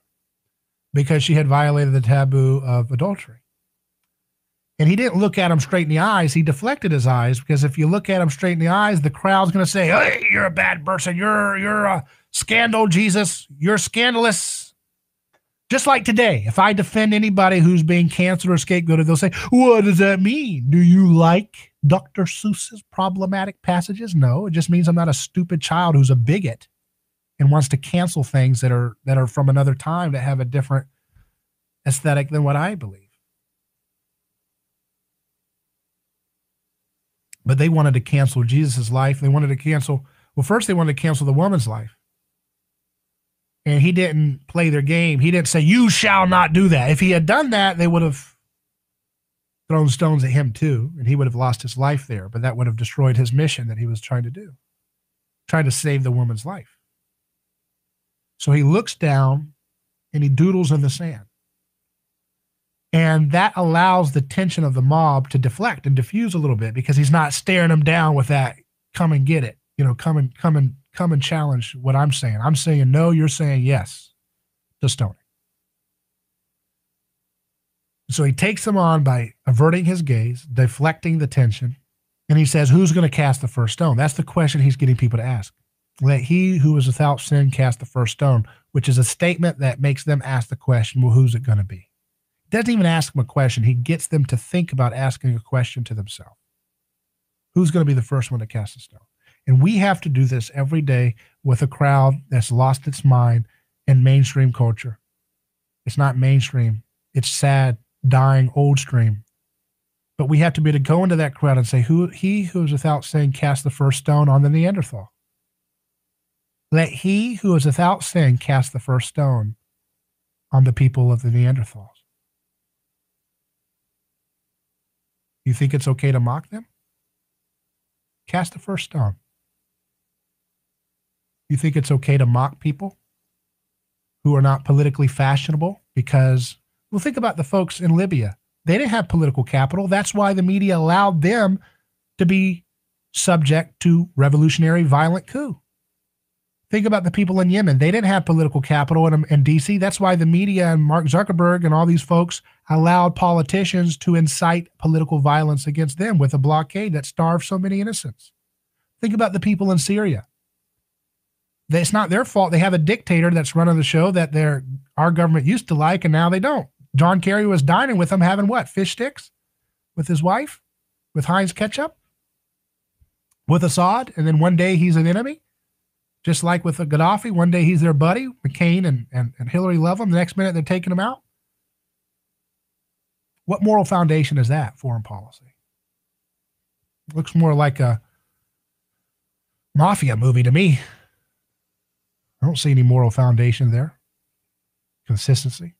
because she had violated the taboo of adultery. And he didn't look at him straight in the eyes. He deflected his eyes, because if you look at him straight in the eyes, the crowd's going to say, hey, you're a bad person. You're a scandal, Jesus. You're scandalous. Just like today, if I defend anybody who's being canceled or scapegoated, they'll say, what does that mean? Do you like Dr. Seuss's problematic passages? No, it just means I'm not a stupid child who's a bigot and wants to cancel things that are from another time that have a different aesthetic than what I believe. But they wanted to cancel Jesus' life. They wanted to cancel, well, first they wanted to cancel the woman's life. And he didn't play their game. He didn't say, you shall not do that. If he had done that, they would have thrown stones at him too, and he would have lost his life there. But that would have destroyed his mission that he was trying to do, trying to save the woman's life. So he looks down and he doodles in the sand. And that allows the tension of the mob to deflect and diffuse a little bit, because he's not staring them down with that, come and get it, come and challenge what I'm saying. I'm saying no, you're saying yes to stoning. So he takes them on by averting his gaze, deflecting the tension, and he says, who's going to cast the first stone? That's the question he's getting people to ask. Let he who is without sin cast the first stone, which is a statement that makes them ask the question, well, who's it going to be? He doesn't even ask them a question. He gets them to think about asking a question to themselves. Who's going to be the first one to cast a stone? And we have to do this every day with a crowd that's lost its mind in mainstream culture. It's not mainstream. It's sad, dying, old stream. But we have to be able to go into that crowd and say, he who is without sin cast the first stone on the Neanderthal. Let he who is without sin cast the first stone on the people of the Neanderthals. You think it's okay to mock them? Cast the first stone. You think it's okay to mock people who are not politically fashionable? Because, well, think about the folks in Libya. They didn't have political capital. That's why the media allowed them to be subject to revolutionary violent coup. Think about the people in Yemen. They didn't have political capital in D.C. That's why the media and Mark Zuckerberg and all these folks allowed politicians to incite political violence against them with a blockade that starved so many innocents. Think about the people in Syria. It's not their fault. They have a dictator that's running the show that our government used to like, and now they don't. John Kerry was dining with them, having what? Fish sticks with his wife, with Heinz ketchup, with Assad, and then one day he's an enemy. Just like with Gaddafi, one day he's their buddy. McCain and Hillary love him. The next minute they're taking him out. What moral foundation is that, foreign policy? Looks more like a mafia movie to me. I don't see any moral foundation there. Consistency.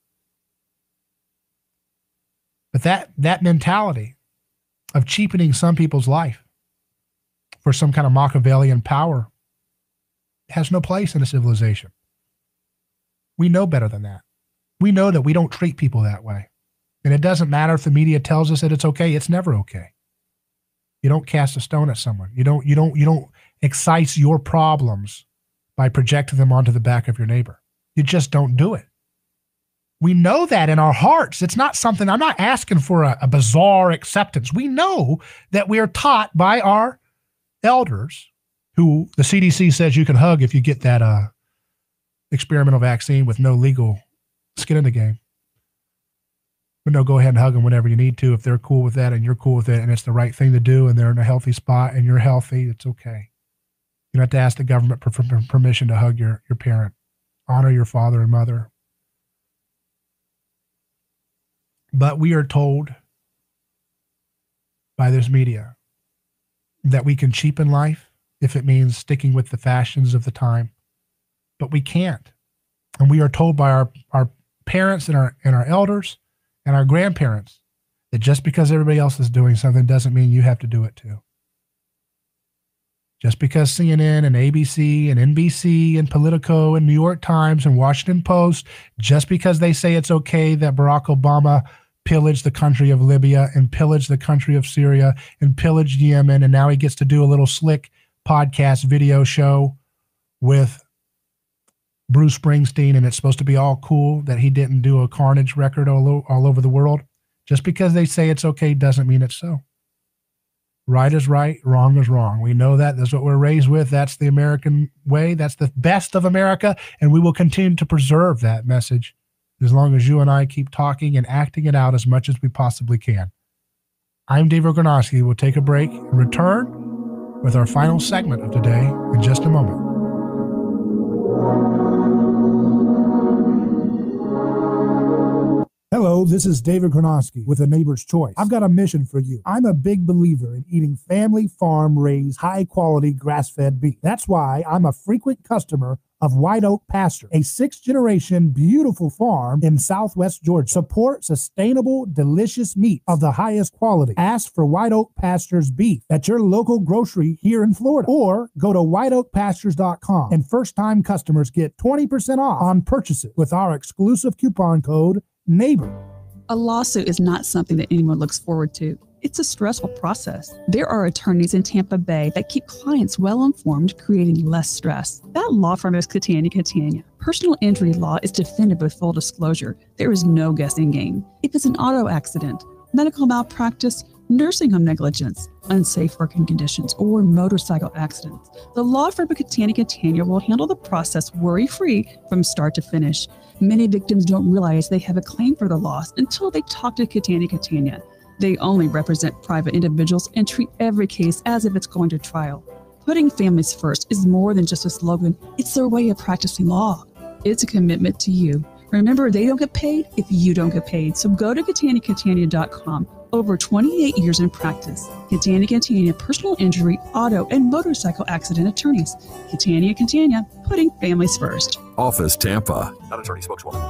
But that mentality of cheapening some people's life for some kind of Machiavellian power has no place in a civilization. We know better than that. We know that we don't treat people that way. And it doesn't matter if the media tells us that it's okay. It's never okay. You don't cast a stone at someone. You don't excite your problems by projecting them onto the back of your neighbor. You just don't do it. We know that in our hearts. It's not something, I'm not asking for a bizarre acceptance. We know that we are taught by our elders, who the CDC says you can hug if you get that experimental vaccine with no legal skin in the game. But no, go ahead and hug them whenever you need to. If they're cool with that and you're cool with it and it's the right thing to do and they're in a healthy spot and you're healthy, it's okay. You don't have to ask the government for permission to hug your parent. Honor your father and mother. But we are told by this media that we can cheapen life if it means sticking with the fashions of the time. But we can't. And we are told by our parents and our elders and our grandparents that just because everybody else is doing something doesn't mean you have to do it too. Just because CNN and ABC and NBC and Politico and New York Times and Washington Post, just because they say it's okay that Barack Obama pillaged the country of Libya and pillaged the country of Syria and pillaged Yemen, and now he gets to do a little slick podcast video show with Bruce Springsteen, and it's supposed to be all cool that he didn't do a carnage record all over the world. Just because they say it's okay doesn't mean it's so. Right is right, wrong is wrong. We know that. That's what we're raised with. That's the American way. That's the best of America, and we will continue to preserve that message as long as you and I keep talking and acting it out as much as we possibly can. I'm David Gornosky. We'll take a break and return with our final segment of today in just a moment. Hello, this is David Gornosky with A Neighbor's Choice. I've got a mission for you. I'm a big believer in eating family farm-raised, high-quality, grass-fed beef. That's why I'm a frequent customer of White Oak Pasture, a 6th-generation beautiful farm in southwest Georgia. Support sustainable, delicious meat of the highest quality. Ask for White Oak Pasture's beef at your local grocery here in Florida, or go to whiteoakpastures.com, and first-time customers get 20% off on purchases with our exclusive coupon code NEIGHBOR. A lawsuit is not something that anyone looks forward to. It's a stressful process. There are attorneys in Tampa Bay that keep clients well informed, creating less stress. That law firm is Catania. Personal injury law is defended with full disclosure. There is no guessing game. If it's an auto accident, medical malpractice, nursing home negligence, unsafe working conditions, or motorcycle accidents, the law firm of Catania will handle the process worry-free from start to finish. Many victims don't realize they have a claim for the loss until they talk to Catania. They only represent private individuals and treat every case as if it's going to trial. Putting families first is more than just a slogan. It's their way of practicing law. It's a commitment to you. Remember, they don't get paid if you don't get paid. So go to Catania.com. Over 28 years in practice. Catania, personal injury, auto, and motorcycle accident attorneys. Catania, putting families first. Office Tampa. Not attorney spokeswoman.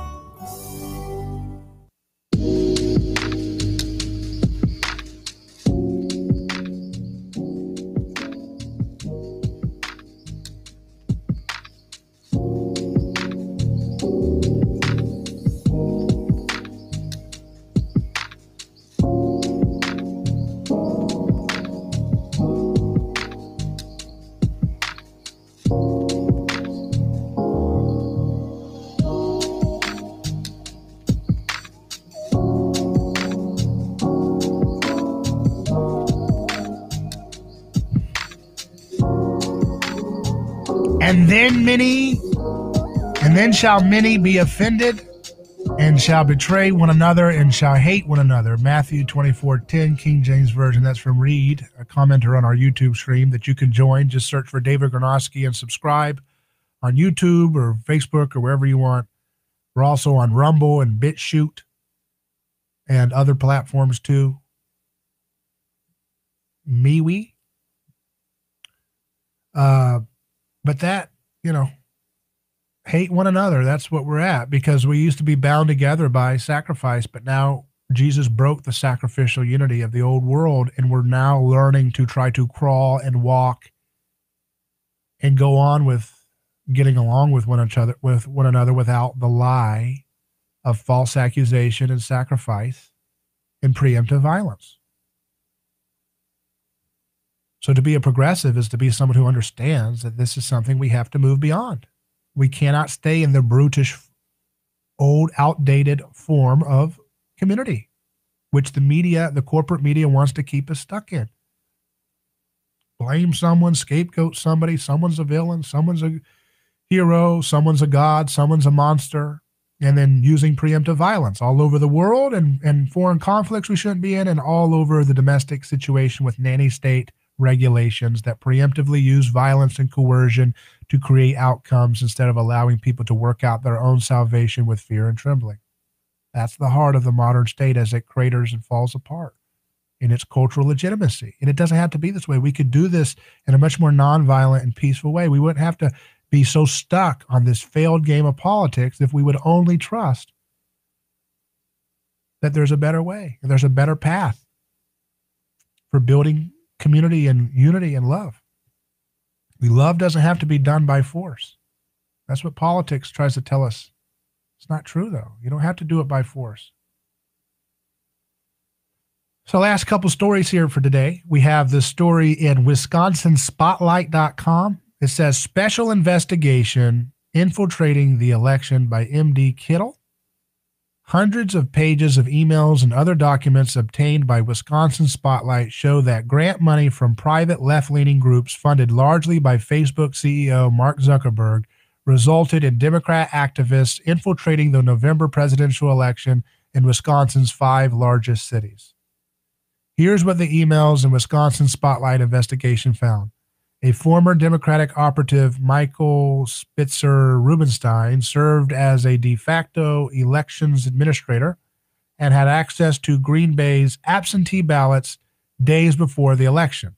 And then shall many be offended, and shall betray one another, and shall hate one another. Matthew 24:10, King James Version. That's from Reed, a commenter on our YouTube stream that you can join. Just search for David Gornosky and subscribe on YouTube or Facebook or wherever you want. We're also on Rumble and BitChute and other platforms too. MeWe. But that, hate one another. That's what we're at, because we used to be bound together by sacrifice, but now Jesus broke the sacrificial unity of the old world, and we're now learning to try to crawl and walk and go on with getting along with one another without the lie of false accusation and sacrifice and preemptive violence. So to be a progressive is to be someone who understands that this is something we have to move beyond. We cannot stay in the brutish, old, outdated form of community, which the corporate media wants to keep us stuck in. Blame someone, scapegoat somebody, someone's a villain, someone's a hero, someone's a god, someone's a monster, and then using preemptive violence all over the world and foreign conflicts we shouldn't be in, and all over the domestic situation with nanny state regulations that preemptively use violence and coercion to create outcomes instead of allowing people to work out their own salvation with fear and trembling. That's the heart of the modern state as it craters and falls apart in its cultural legitimacy. And it doesn't have to be this way. We could do this in a much more nonviolent and peaceful way. We wouldn't have to be so stuck on this failed game of politics if we would only trust that there's a better way and there's a better path for building community and unity and love. Love doesn't have to be done by force. That's what politics tries to tell us. It's not true, though. You don't have to do it by force. So last couple stories here for today. We have this story in WisconsinSpotlight.com. It says special investigation infiltrating the election by MD Kittle. Hundreds of pages of emails and other documents obtained by Wisconsin Spotlight show that grant money from private left-leaning groups funded largely by Facebook CEO Mark Zuckerberg resulted in Democrat activists infiltrating the November presidential election in Wisconsin's 5 largest cities. Here's what the emails and Wisconsin Spotlight investigation found. A former Democratic operative, Michael Spitzer Rubenstein, served as a de facto elections administrator and had access to Green Bay's absentee ballots days before the election.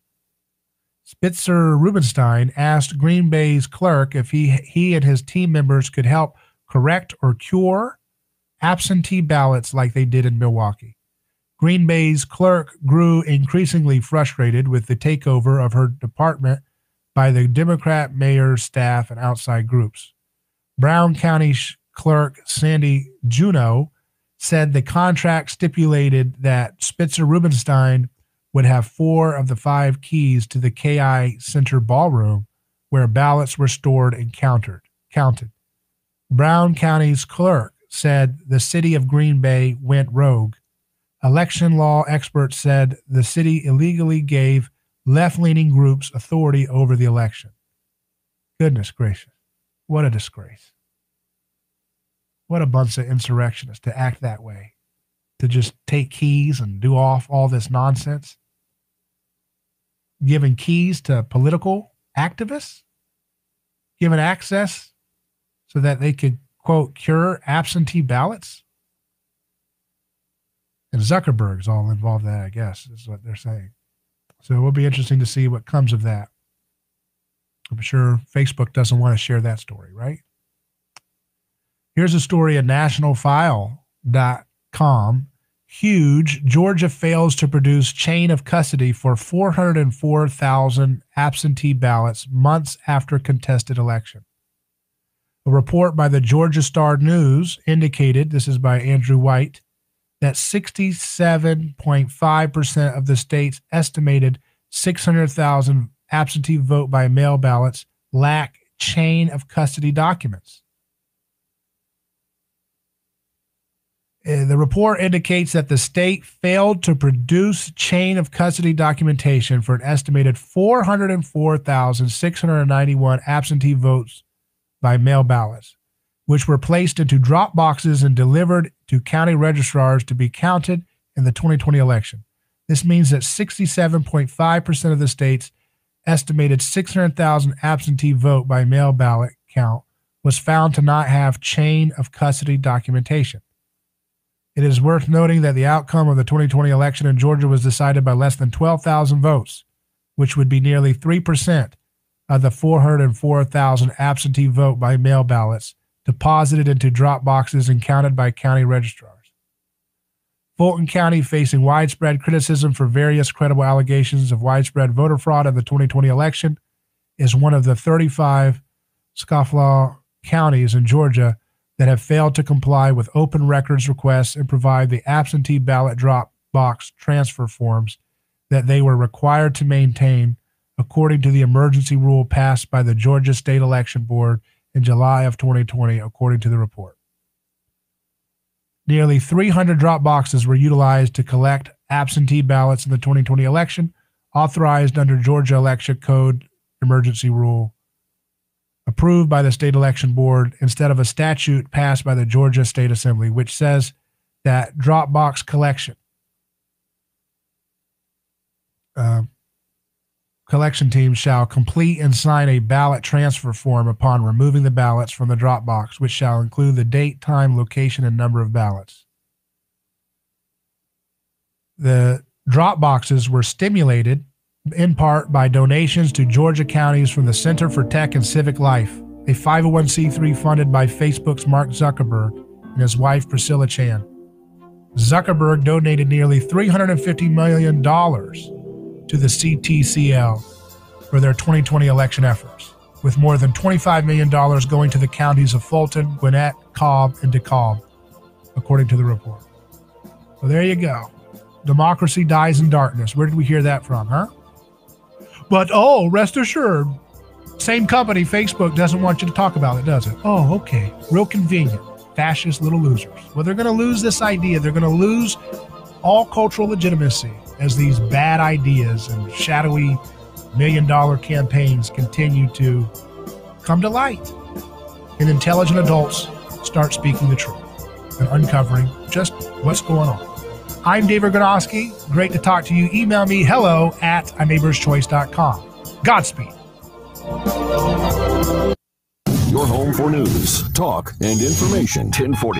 Spitzer Rubenstein asked Green Bay's clerk if he and his team members could help correct or cure absentee ballots like they did in Milwaukee. Green Bay's clerk grew increasingly frustrated with the takeover of her department by the Democrat mayor's staff and outside groups. Brown County Clerk Sandy Juneau said the contract stipulated that Spitzer Rubenstein would have 4 of the 5 keys to the KI Center ballroom where ballots were stored and counted. Brown County's clerk said the city of Green Bay went rogue. Election law experts said the city illegally gave left-leaning groups authority over the election. Goodness gracious. What a disgrace. What a bunch of insurrectionists to act that way, to just take keys and do all this nonsense. Giving keys to political activists, giving access so that they could, quote, cure absentee ballots. And Zuckerberg's all involved in that, I guess, is what they're saying. So it will be interesting to see what comes of that. I'm sure Facebook doesn't want to share that story, right? Here's a story at nationalfile.com. Huge. Georgia fails to produce chain of custody for 404,000 absentee ballots months after contested election. A report by the Georgia Star News indicated, this is by Andrew White, that 67.5% of the state's estimated 600,000 absentee vote by mail ballots lack chain of custody documents. The report indicates that the state failed to produce chain of custody documentation for an estimated 404,691 absentee votes by mail ballots, which were placed into drop boxes and delivered to county registrars to be counted in the 2020 election. This means that 67.5% of the state's estimated 600,000 absentee vote by mail ballot count was found to not have chain of custody documentation. It is worth noting that the outcome of the 2020 election in Georgia was decided by less than 12,000 votes, which would be nearly 3% of the 404,000 absentee vote by mail ballots deposited into drop boxes and counted by county registrars. Fulton County, facing widespread criticism for various credible allegations of widespread voter fraud in the 2020 election, is one of the 35 scofflaw counties in Georgia that have failed to comply with open records requests and provide the absentee ballot drop box transfer forms that they were required to maintain according to the emergency rule passed by the Georgia State Election Board in July of 2020, according to the report. Nearly 300 drop boxes were utilized to collect absentee ballots in the 2020 election, authorized under Georgia Election Code Emergency Rule, approved by the State Election Board instead of a statute passed by the Georgia State Assembly, which says that drop box collection teams shall complete and sign a ballot transfer form upon removing the ballots from the drop box, which shall include the date, time, location, and number of ballots. The drop boxes were stimulated in part by donations to Georgia counties from the Center for Tech and Civic Life, a 501c3 funded by Facebook's Mark Zuckerberg and his wife Priscilla Chan. Zuckerberg donated nearly $350 million to the CTCL, for their 2020 election efforts, with more than $25 million going to the counties of Fulton, Gwinnett, Cobb, and DeKalb, according to the report. Well, there you go. Democracy dies in darkness. Where did we hear that from, huh? But, rest assured, same company, Facebook, doesn't want you to talk about it, does it? Oh, okay. Real convenient. Fascist little losers. Well, they're going to lose this idea. They're going to lose all cultural legitimacy as these bad ideas and shadowy million-dollar campaigns continue to come to light. And intelligent adults start speaking the truth and uncovering just what's going on. I'm David Gronowski. Great to talk to you. Email me hello@aneighborschoice.com. Godspeed. Your home for news, talk, and information. 1040.